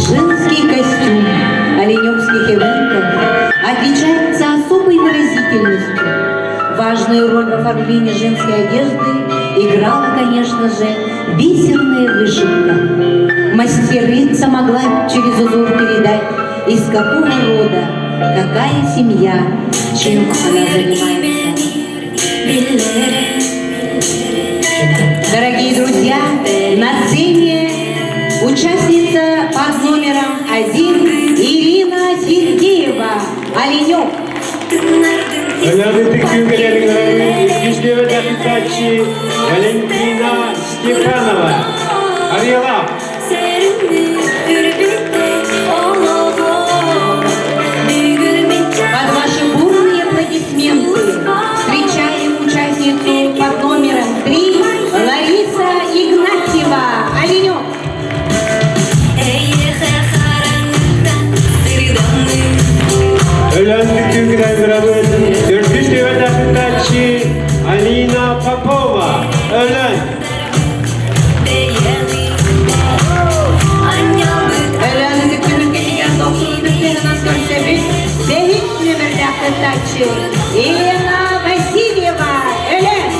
Женский костюм оленевских эвенков отличается особой выразительностью. Важную роль в оформлении женской одежды играла, конечно же, бисерная вышивка. Мастерица могла через узор передать, из какого рода, какая семья, чем она занимается. Дорогие друзья, на сцене участница под номером 1 Ирина Сергеева, Оленев. Ölenlik ülkelerin güçlü ve dakikatçı Valentina Stepanova. Arayala. Под ваши бурные аплодисменты встречаем участницу под номером 3 Лариса Игнатьева, Оленев. Ölenlik ülkelerin güçlü ve dakikatçı Alina Popova. Ölen. Ölenlik ülkelerin 91 нас көрсөбүз бейит номерде акылтачы Елена Васильева, Ölен.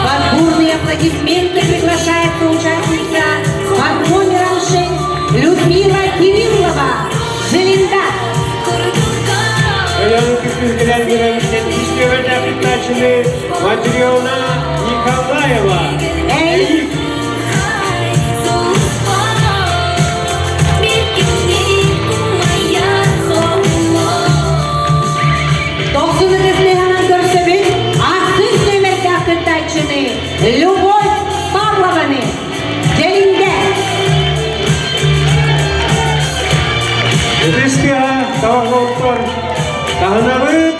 Под бурные аплодисменты приглашается участница под номером 6 Людмила Кириллова, Желенда. Ölenlik ülkelerin güçlü ve dakikatçı Матриона Николаева. Ey, тоқсуны кызлыгынан көрсөбүз артын нөмерде акылтачыны Любовь Павлованы, Желенде. Öteskiha Tavaklıklar Tahanabıt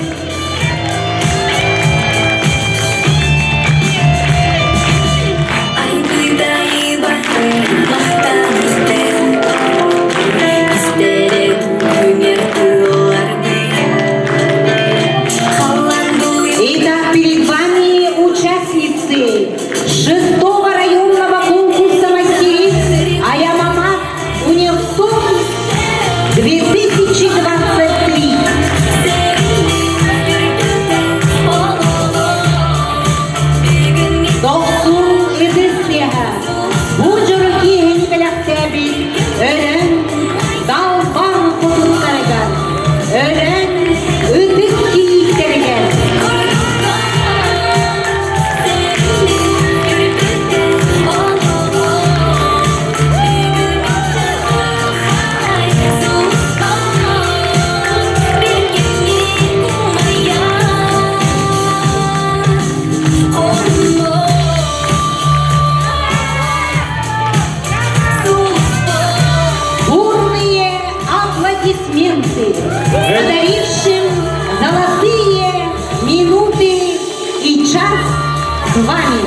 Итак, перед вами участницы 6-го районного конкурса мастериц Аямамат Универсум 2023. Тоқсун ытыстыға бұ жүрікі енбелектәбі өрін далбан құтылтарыған, өрін үтіс кейіктерген. Бурные аплодисменты, подарившим золотые минуты и час с вами.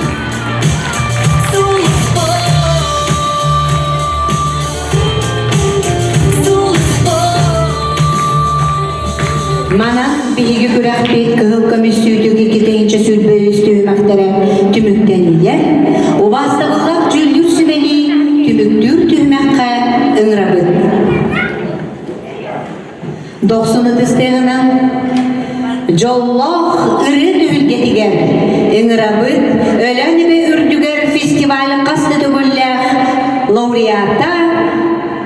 Мана биһиги күрәхпит кыһыл көмүстүүтүгү китейинче сүлбөйүстүү мәхтере түмүктенилер, убастабыллак жүлдүр сүмели түмүктүүр түмәккә ыңрабыт. 90 тыстыгынан жоллох ыры дүлгетиген ыңырабыт өләнебе үрдүгер фестиваль касты түгүлләх лауреата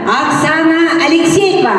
Оксана Алексеева.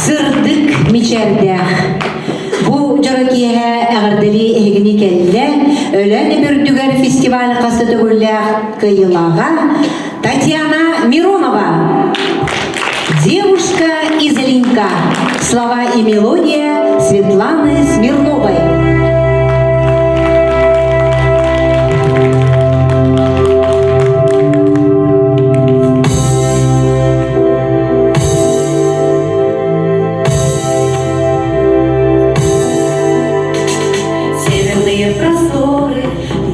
Сырдык мичердях. Бу жаракиһэ әгәрдели эһигини келле, өләне бүрдүгәр фестиваль касты түгүлләх кыйылага Татьяна Миронова. Девушка из Ленка. Слова и мелодия Светланы Смирновой.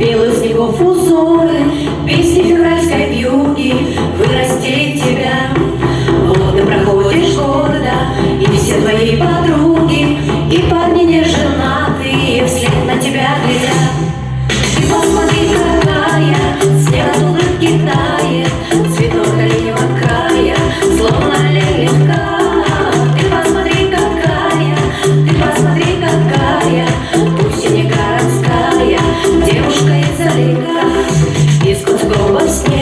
Белых снегов узоры, песни февральской вьюги вырастили тебя. Вот ты проходишь города, и все твои подруги, и парни не женатые вслед на тебя глядят. Ты посмотри, какая снега с улыбки тает, цветок оленевого края, словно легка. Ты посмотри, какая, пусть и не городская, девушка из-за лика, из Кутского снега.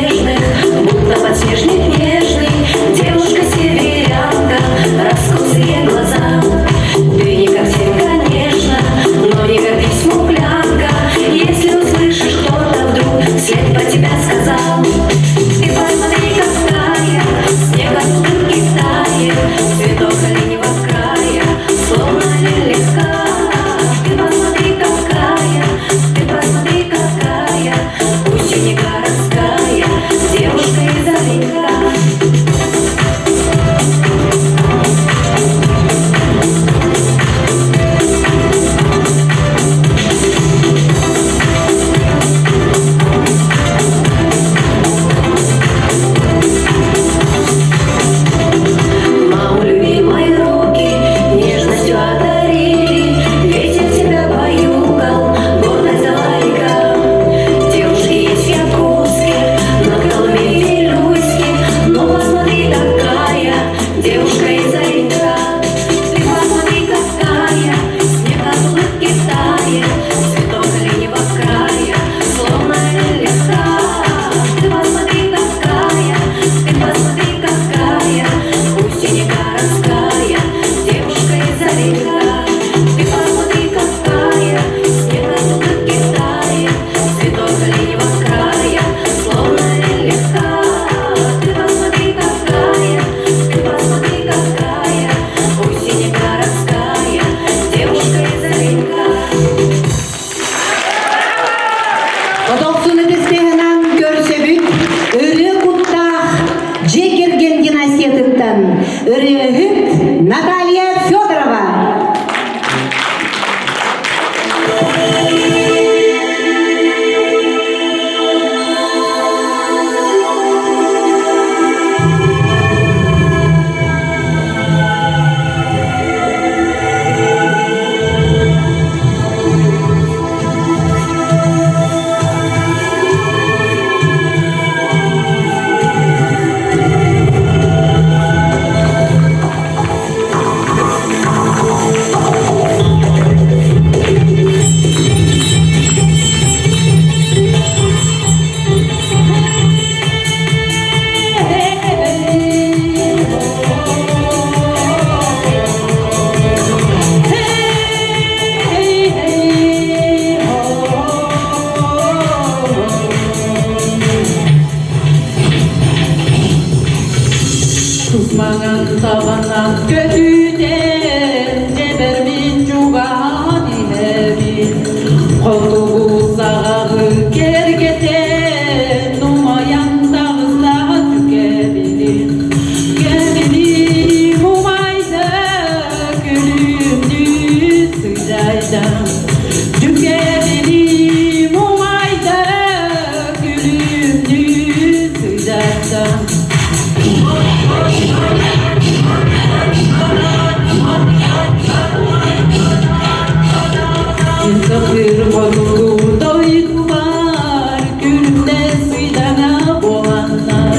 Sıfır konulurda uykular, gülümde sıydana boğanlar.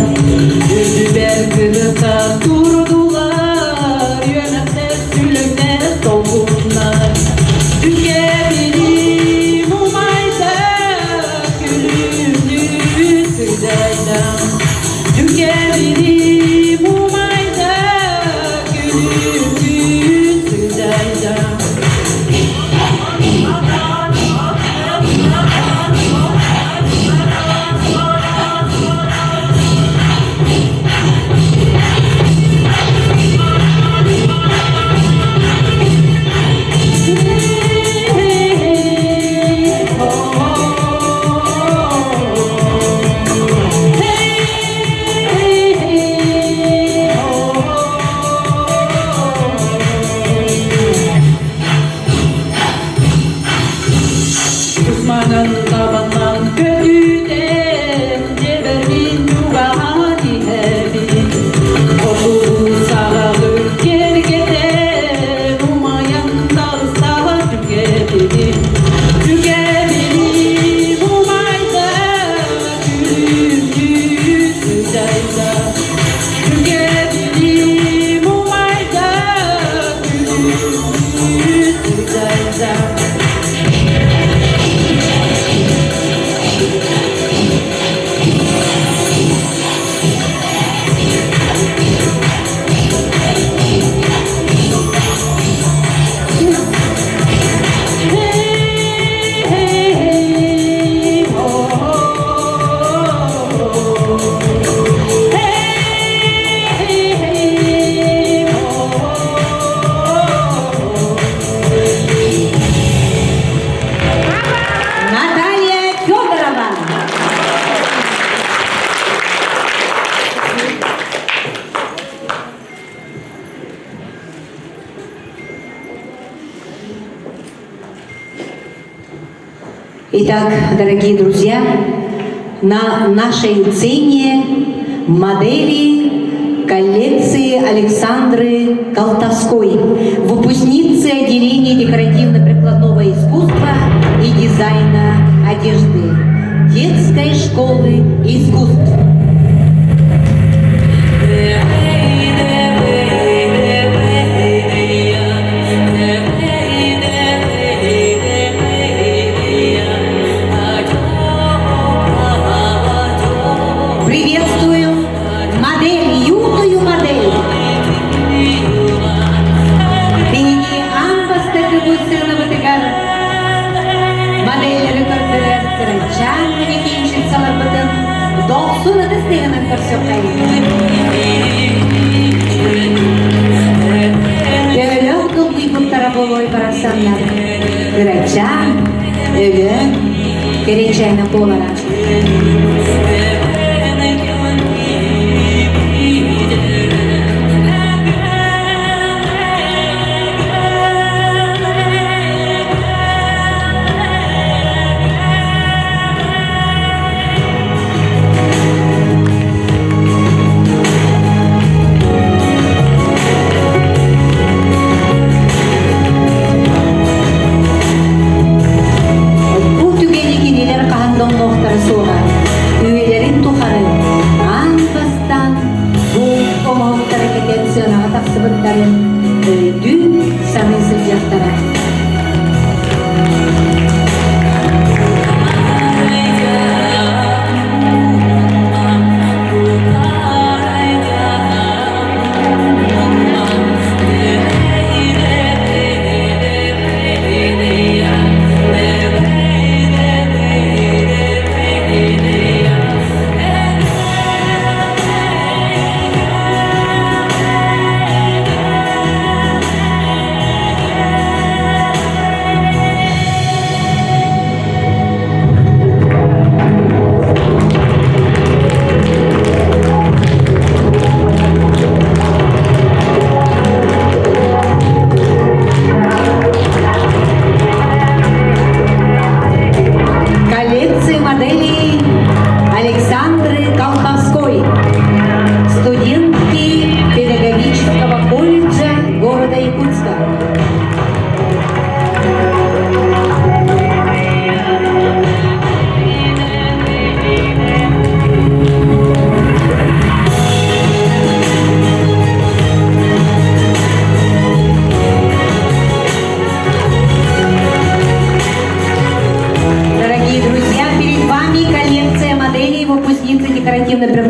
Yüzüber kırıta durdular, yönetme sülümde solgunlar. Tükemedim umayda, gülümlü sıydayda. Tükemedim umayda, gülümlü sıydayda. Düşmanın tabandan kötüden Ceberin yuvani hebin Korkuğu sağlık gergeden Umayan dağısa tüketin. Tüketin umayda gülümlü sıcayda. Tüketin umayda gülümlü sıcayda. Наталья Федорова. Итак, дорогие друзья, на нашей сцене модели коллекции Александры Колтовской, выпускницы отделения декоративно-прикладного искусства и дизайна одежды детской школы искусств. Приветствую модель, юную модель. Бенини амбастыгы бусына ватыгар. Модель рекордер тырычан манекенщицалар бытын. Доқсуны дыстыгынан көрсөкай. Өлі кылды бұттара болой барасандар. Тырычан, өлі, керечайна болара. Бу түгени кирилер каһандон нохтары суга.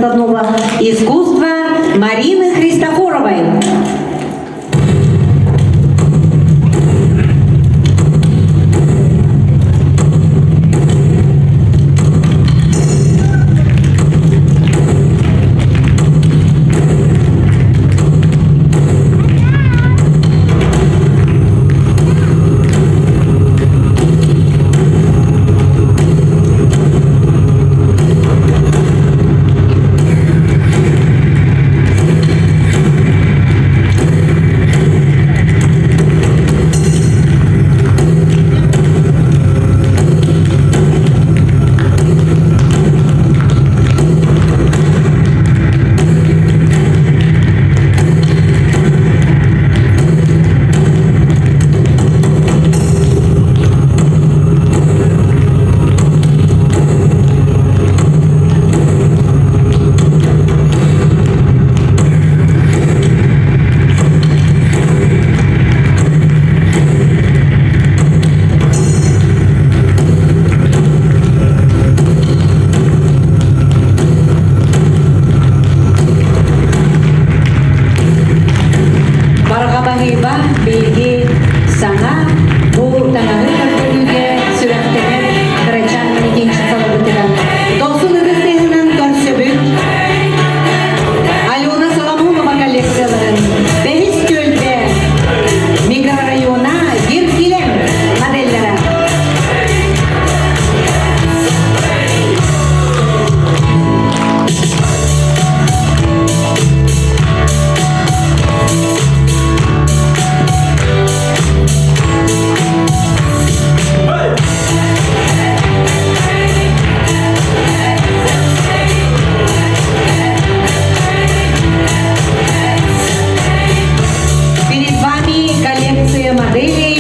прикладного искусства Марины Христофоровой.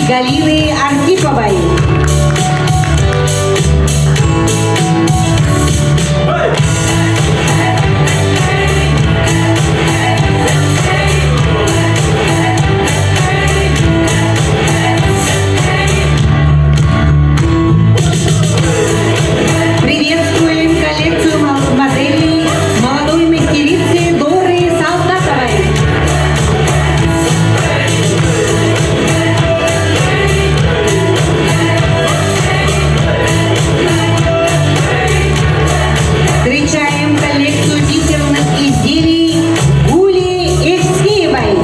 Галины Архиповой. Приветствуем коллекцию моделей молодой мастерицы Доры Солдатовой. Встречаем коллекцию бисерных изделий Гули Евсеевой.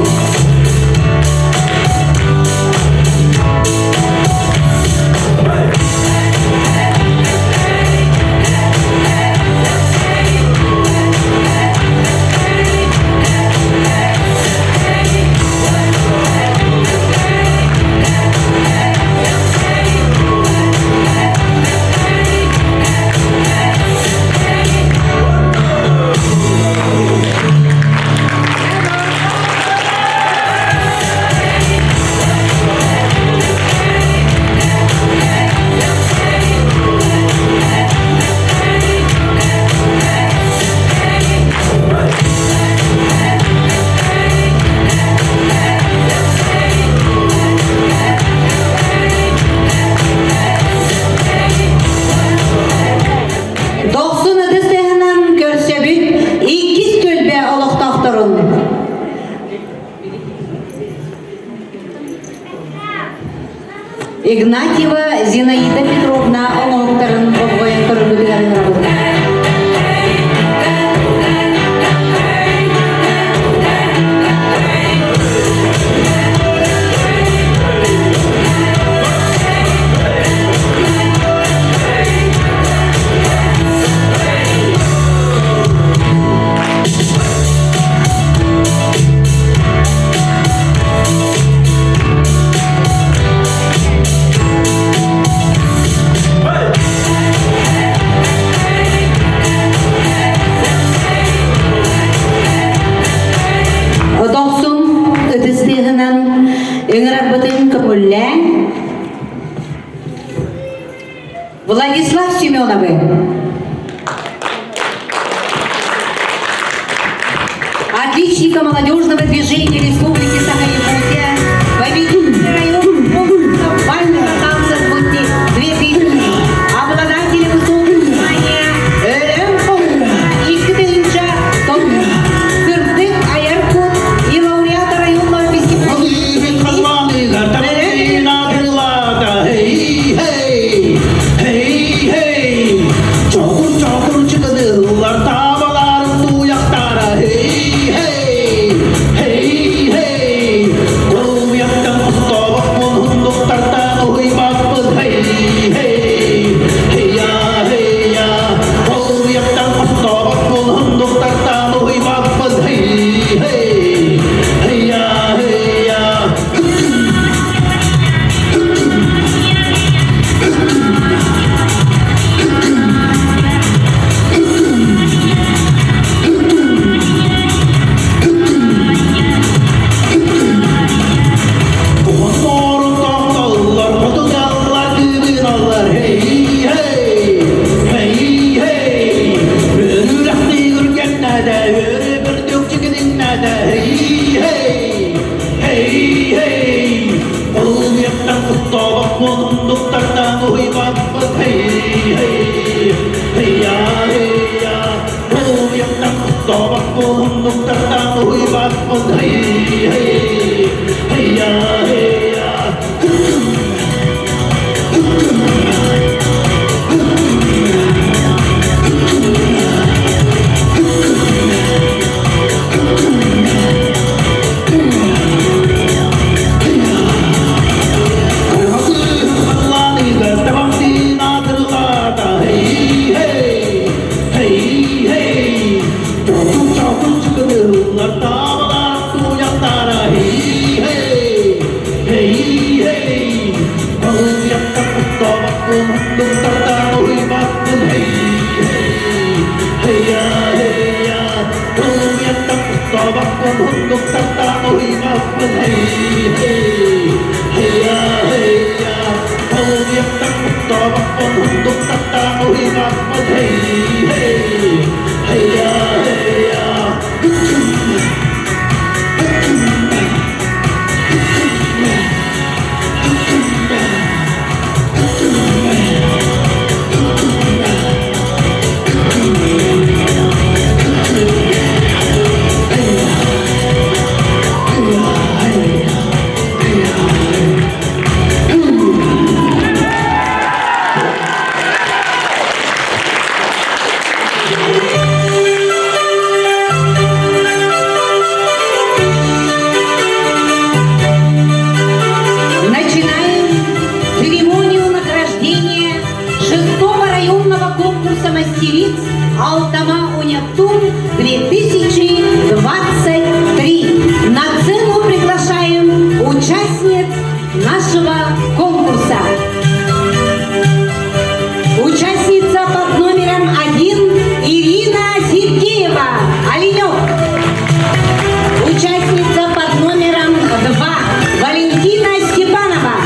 Игнатьева Зинаида Петровна Олоктарын обоен көргөдүгөн работа. Владислав Семеновый. Отличника молодежного движения Республики Саха-Якутия, победитель района бального танца «Спутник 2000», обладателя высокого звания РМПУ, Екатеринча hunnuktarta uimakun heija heija Kulujetta putoamakun hunnuktarta uimakun heija heija Kulujetta putoamakun hunnuktarta uimakun heija heija Начинаем церемонию награждения 6-го районного конкурса мастериц Алтама-Уняттун 2023. На сцену приглашаем участниц нашего конкурса. Участница под номером 1 Ирина Сергеева, Оленек. Участница под номером 2 Валентина Степанова.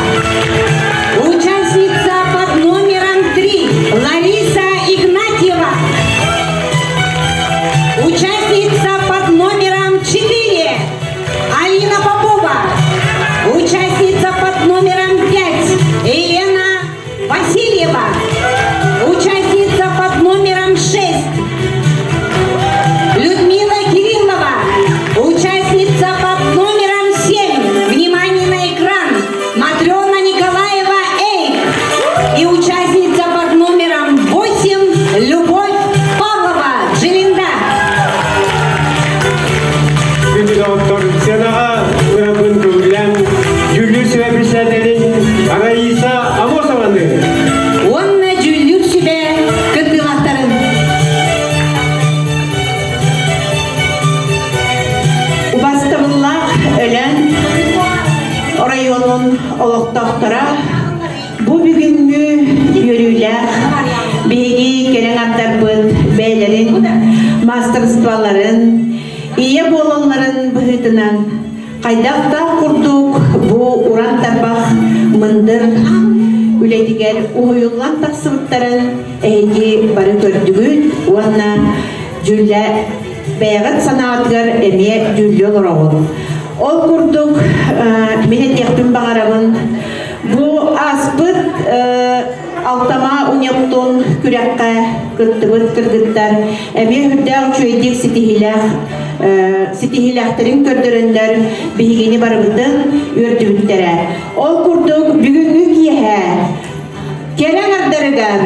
Участница под номером 3 Лариса Игнатьева. Участница под номером 4 Алина Попова. Участница под номером 5 Елена Васильева. Участница под номером 6 Людмила Кириллова. Участница под номером 7, внимание на экран, Матрена Николаева Эйк. И участница под номером 8 Любовь Павлова, Джилинда. Доктор Сенаға ұрапын көңілен жүлі сөйе председателін Анаиса Амосованы. Онна жүлдүр сүбе кыттылақтарын. Убастымыллах өлен районун олоқтақтара бу бүгүнгү йөрүләр беги келен аттарбын бәйләрин мастерстволарын ие болонларын быһытынан кайдакта курдук бу уран тарбах мындыр үлетигер уйуллан таксыбыттарын эйги бары көрдүгүн уанна жүллә бәягат санаатыгар эме жүллө олорогун. Ол курдук мене тектин багарабын бу аспыт Алтама Уняттун күрәккә кыттыбыт кыргыттар эме хүрдәг чөйдик ситихиләхтерин көрдөрөннәр бигени барыбытын үрдүбүттәрә. Ол курдук бүгүнгү киһә келен ардырыгар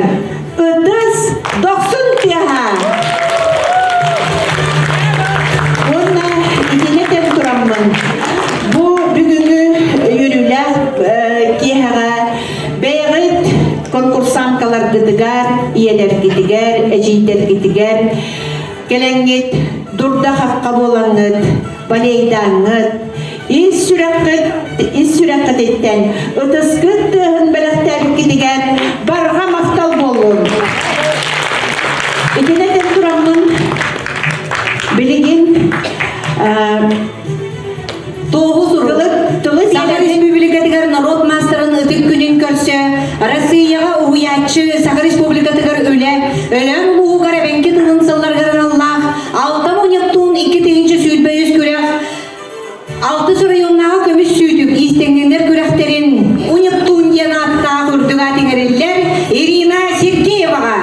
ытыс 90 киһә. Онна итинетен тураммын. Бу бүгүнгү йөрүләр киһәгә бәйгыт конкурсанткалар гыдыгар, иелер гидигер, эжийтер гидигер, келеңгит дурда хакка болаңыт, балейдаңыт, ис сүрәккет еттен, ытыскыт тыһын бәләктәр гидигер, барға мактал болур. Итинетен тураммын, билигин, Саха Республикатыгар народ мастерын ытык күнін көрсө, Россияға уятчы Саха Республикатыгар өлен улуғу гарабенки тыңын сылларгарын Аллах, Алтама Уняттун 2-тегінші сүйдбөйіз көрек, 6 районнаға көміс сүйдік, истеңдендер көректерін Уняттун ден атта көрдіға теңерелер Ирина Сергееваға.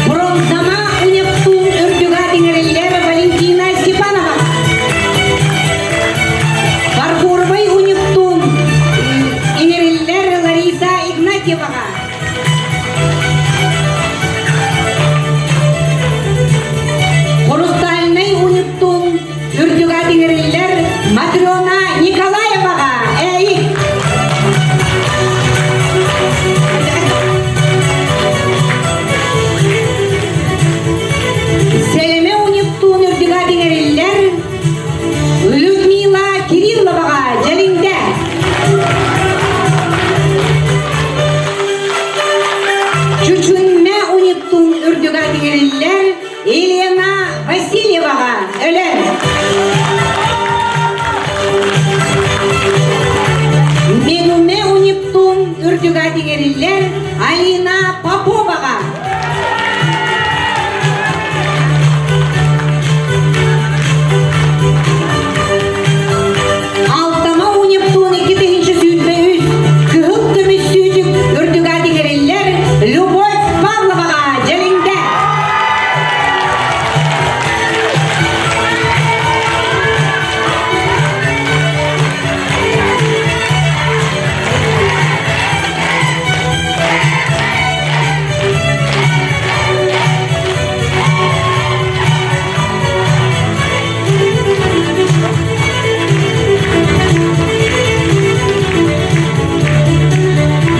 Бронзама Уняттун үрдіға теңерелер Валентина Степанова. Фарфоровый Уняттун иңерелер Лариса Игнатьева. үрдүгә дигериллер Алина Поповага. Алтама у Нептуна 2-нче сүйүтмө үз кыһыл көмүс сүйүтүк үрдүгә дигериллер Любовь Павловага желиңде.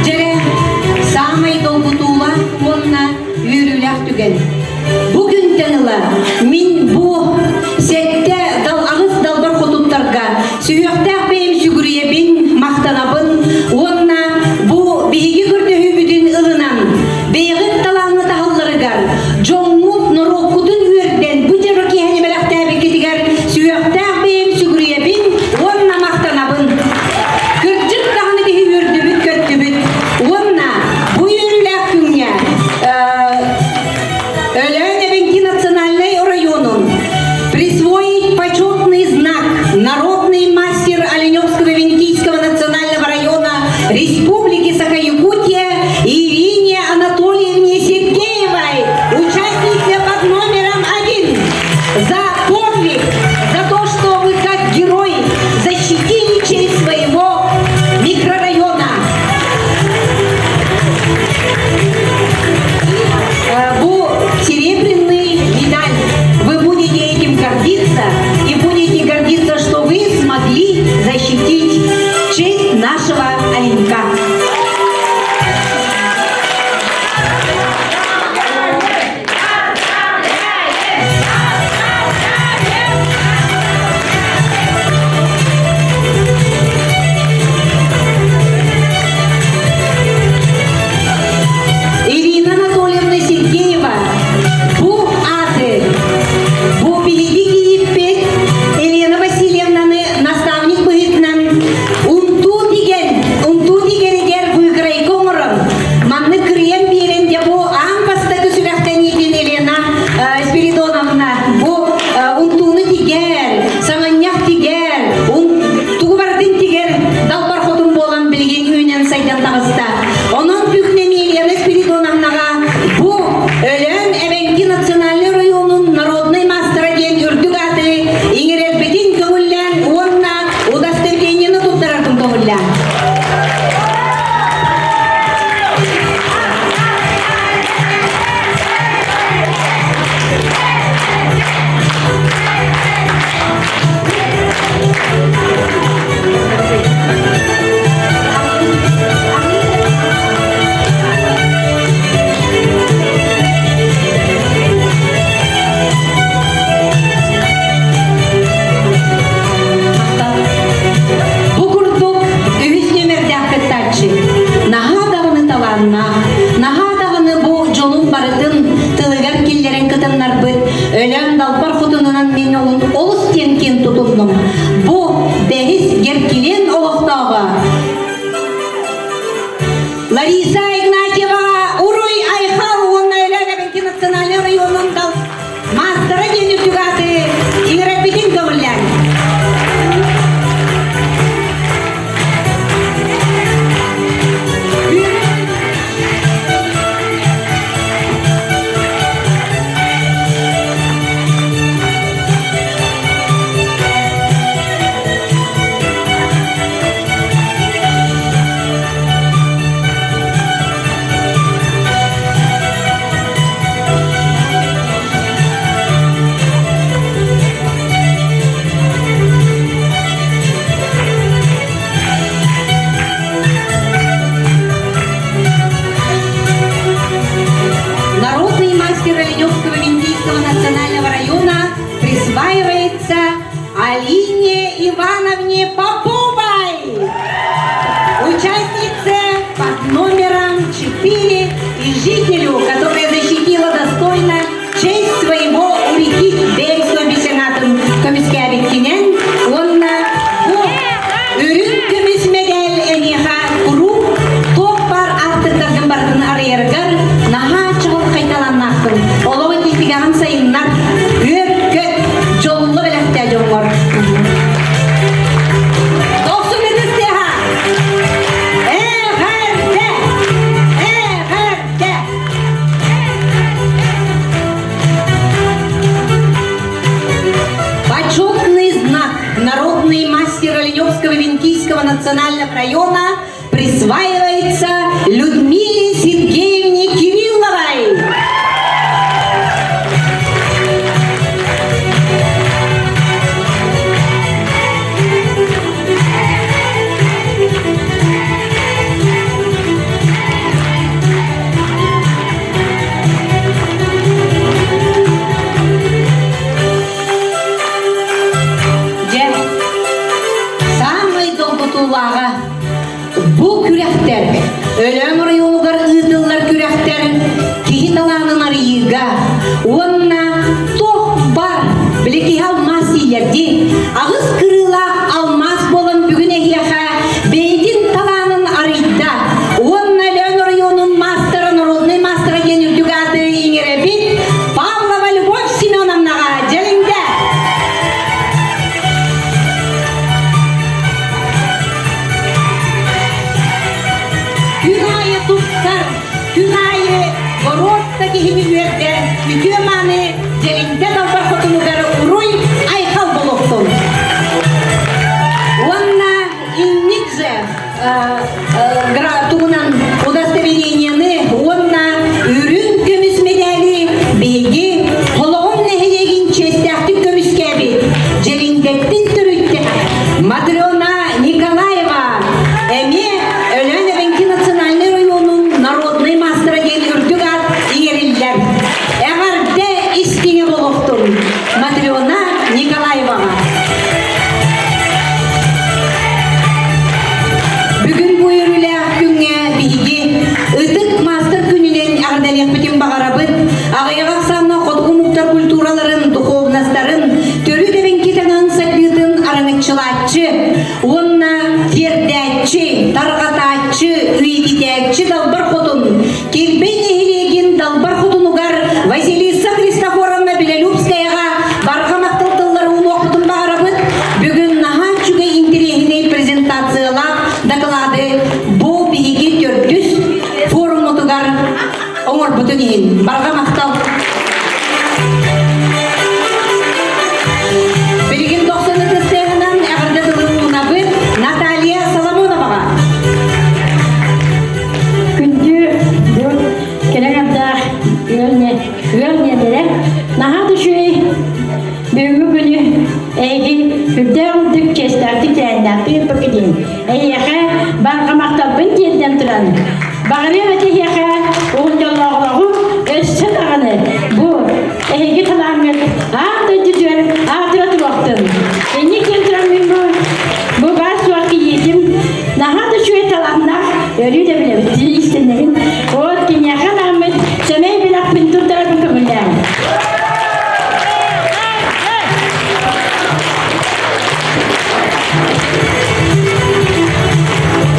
Жере самый долгутуула онна үйрүләк түген. Бүгүн таңыла мин бу сетте агыс далбар хотуттарга сүйөктәк бейим сүгүрүебин мактанабын, онна бу биһиги көрдөһүбүтүн ылынан бейгит талаңы тахылларыгар жоңмут нороккутун үөрден бу жеро киһени беләктәби китигер сүйөктәк бейим сүгүрүебин онна мактанабын. Кырдьык таханы диһи үөрдүбүт көттүбүт. Онна бу үйрүләк күнгә Өлен Эвенки национальный районун присвоить почетный знак «Народный мастер Оленевского-Венкийского национального района Республики Саха-Якутия» Ирине Анатольевне Сергеевой, участнице под номером 1, за подвиг, за то, что вы как герой защитили честь своего микрорайона. Бу серебряный медаль. Вы будете этим гордиться и будете гордиться, что вы смогли защитить честь нашего Оленька. Ирина Анатольевна Сергеева, бу аты, бу билиги иппет, Елена Васильевна наставник быгытнан, унту дигерегер буйграй коморон, манны криен берен де бу ампаста көсүләктәнидин Елена Спиридоновна, бу унтуны тигер, саманьяк тигер, тугубардын тигер, далбар хотун болан билген үйнен сайдан тагыста. Онон бүкнеми Елена Спиридоновнага бу Өлен Эвенки национальный районун народный мастера ден үрдүк аты иңерелбетин көңүллән онна удостоверениени туттаратын көңүллән. Бу курдук үһүс нөмердәк кыттачы. Нагадагыны таланна, нагадагыны бу жолун барытын тылыгар киллерен кытыннар быт. Өлен далпар хотунунан мен олун олус тенкен тутулдум. Бу бехис геркилен олохтага. Лариса Игнатьева, Уруй Айхал, он Өлен Эвенки национальный районун дал мастера ден үрдүк аты иңерелбетин көңүллән. Народный мастер Оленевского-Венкийского национального района присваивается Алине Ивановне Поповой, участнице под номером 4 и жителю, которая защитила достойно честь своего урики Бельского бесенатын комиссарикинен, он на үрін көміс медаль әнеха құру топ корона присваивается Людмиле Сергеевне Кирилловой. Bu kürekter, ölüm rayolugar ıdıllar kürekter, kihi talanın arıyıga, onna toh bar, bileki almaz ilerdi, ağız kırıla almaz bolan bugün ehyaha, beydin talanın arıyda, onna ölüm rayonun mastera, народный mastera genir dügatı inerebit, Pavlova Любовь Семеновнаға jelinde. Күнайы туттар, күнайы городта кихини үйерде, үтеманы желінде далбар хотынугары уруй айқал болуқтун. Онна инникзе тугунан удостоверениені, онна үрін көміс медали беги, қолығын нехелегін честяқты көміскеби, желіндеттін түрітті. Матрена Николаева, әме Өлән-Әбенки национальный районun народный мастера гелюрдүк ат иериллер. Әғарде истине болуқтун. Матрена Николаеваға. Бүгін бұйырылы күнге биги ытык мастер күнінен әғырдәлек бітін бағарабыт, ағайға қсанна қотқы мұқтар культураларын, духовнастарын, төрі дәбенки таңан сәклетін араңытчылатчы, онна тердәтчі, тарғататчы, үйдетәтчі далбар қотын, келбен ехелеген далбар қотынугар Василиса Христофоровна Белолюбскаяға барға мақталтылары ұн оқытын бағарабыт, бүгін наға чүге интерегіне презентациялап доклады бұл бейге төрдіс форум ұтығар оңыр бұтын ең барға мақтал. Білген 90 тестեղінен әғірді дылығына бұд Наталья Соломоноваға. Күнді бұл келегендар үйелнелері наға düşüy бүгінгі күні әйгі үрден дүк кестәрді тәйіндәқті өпікіден әйеқі барғамақталбын тейден тұраны. Бағырым әте еқі оғын жоллағылағу өссі дағыны бұл әйгі қаламет ағды жүдер ағдыра тұрақтын. Әйні кен тұрамын бұл бар суақы етім наға düşüy таланнақ өлі де білеміз істенеген от кенеға нағымет сәмей білақ пін тұрдарбын көмілден.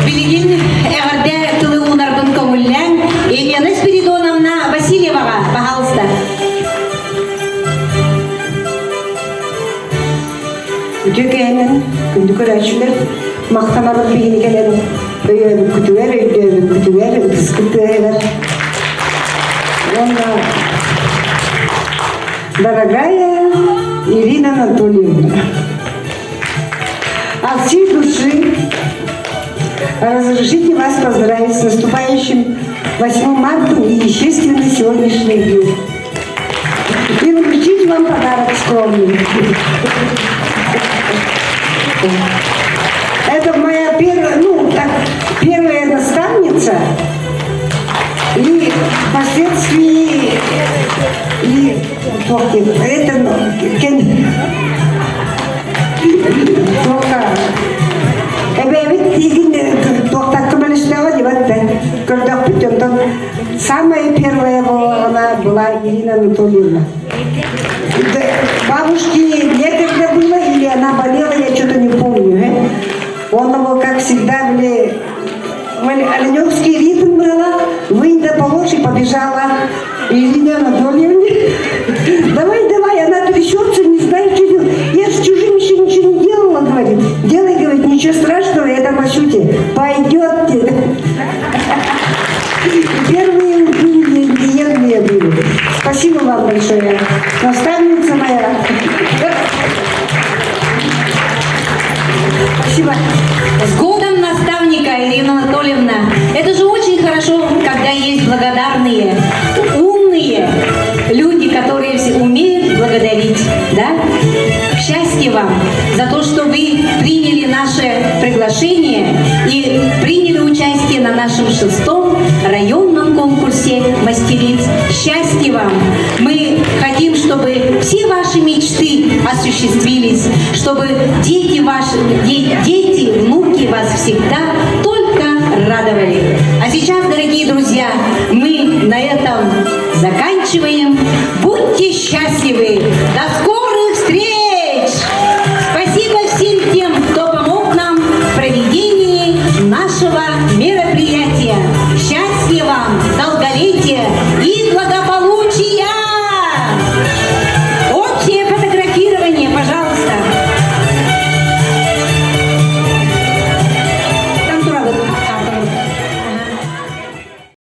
Білген әғірде тылы ұнарбын көңіллән Елена Спиридоновна Васильеваға, пожалуйста. Үтекенін күнді көрәшілер мақтамалы бейін келен өйебі күтуер, өйдебі күтуер, үтіс күтуер. Онна, дорогая Ирина Анатольевна, от всей души разрешите вас поздравить с наступающим 8 марта и естественно сегодняшний день. И вручить вам подарок скромный. Это моя первая наставница, и впоследствии самая первая она была Ирина Анатольевна. Бабушке некогда было, или она болела, я что-то не помню. Он был, как всегда, оленевский ритм была, вынь да положь и побежала Ирина Анатольевна. Давай, она трясется, не знает, что делать. Я с чужим еще ничего не делала, говорит. Делай, говорит, ничего страшного, я там ощутите. Пойдете. Первые ингредиенты были. Спасибо вам большое. Наставница моя. Спасибо. С годом наставника шестом районном конкурсе мастериц. Счастья вам! Мы хотим, чтобы все ваши мечты осуществились, чтобы дети ваши, дети, внуки вас всегда только радовали. А сейчас, дорогие друзья, мы на этом заканчиваем. Будьте счастливы! До скорого!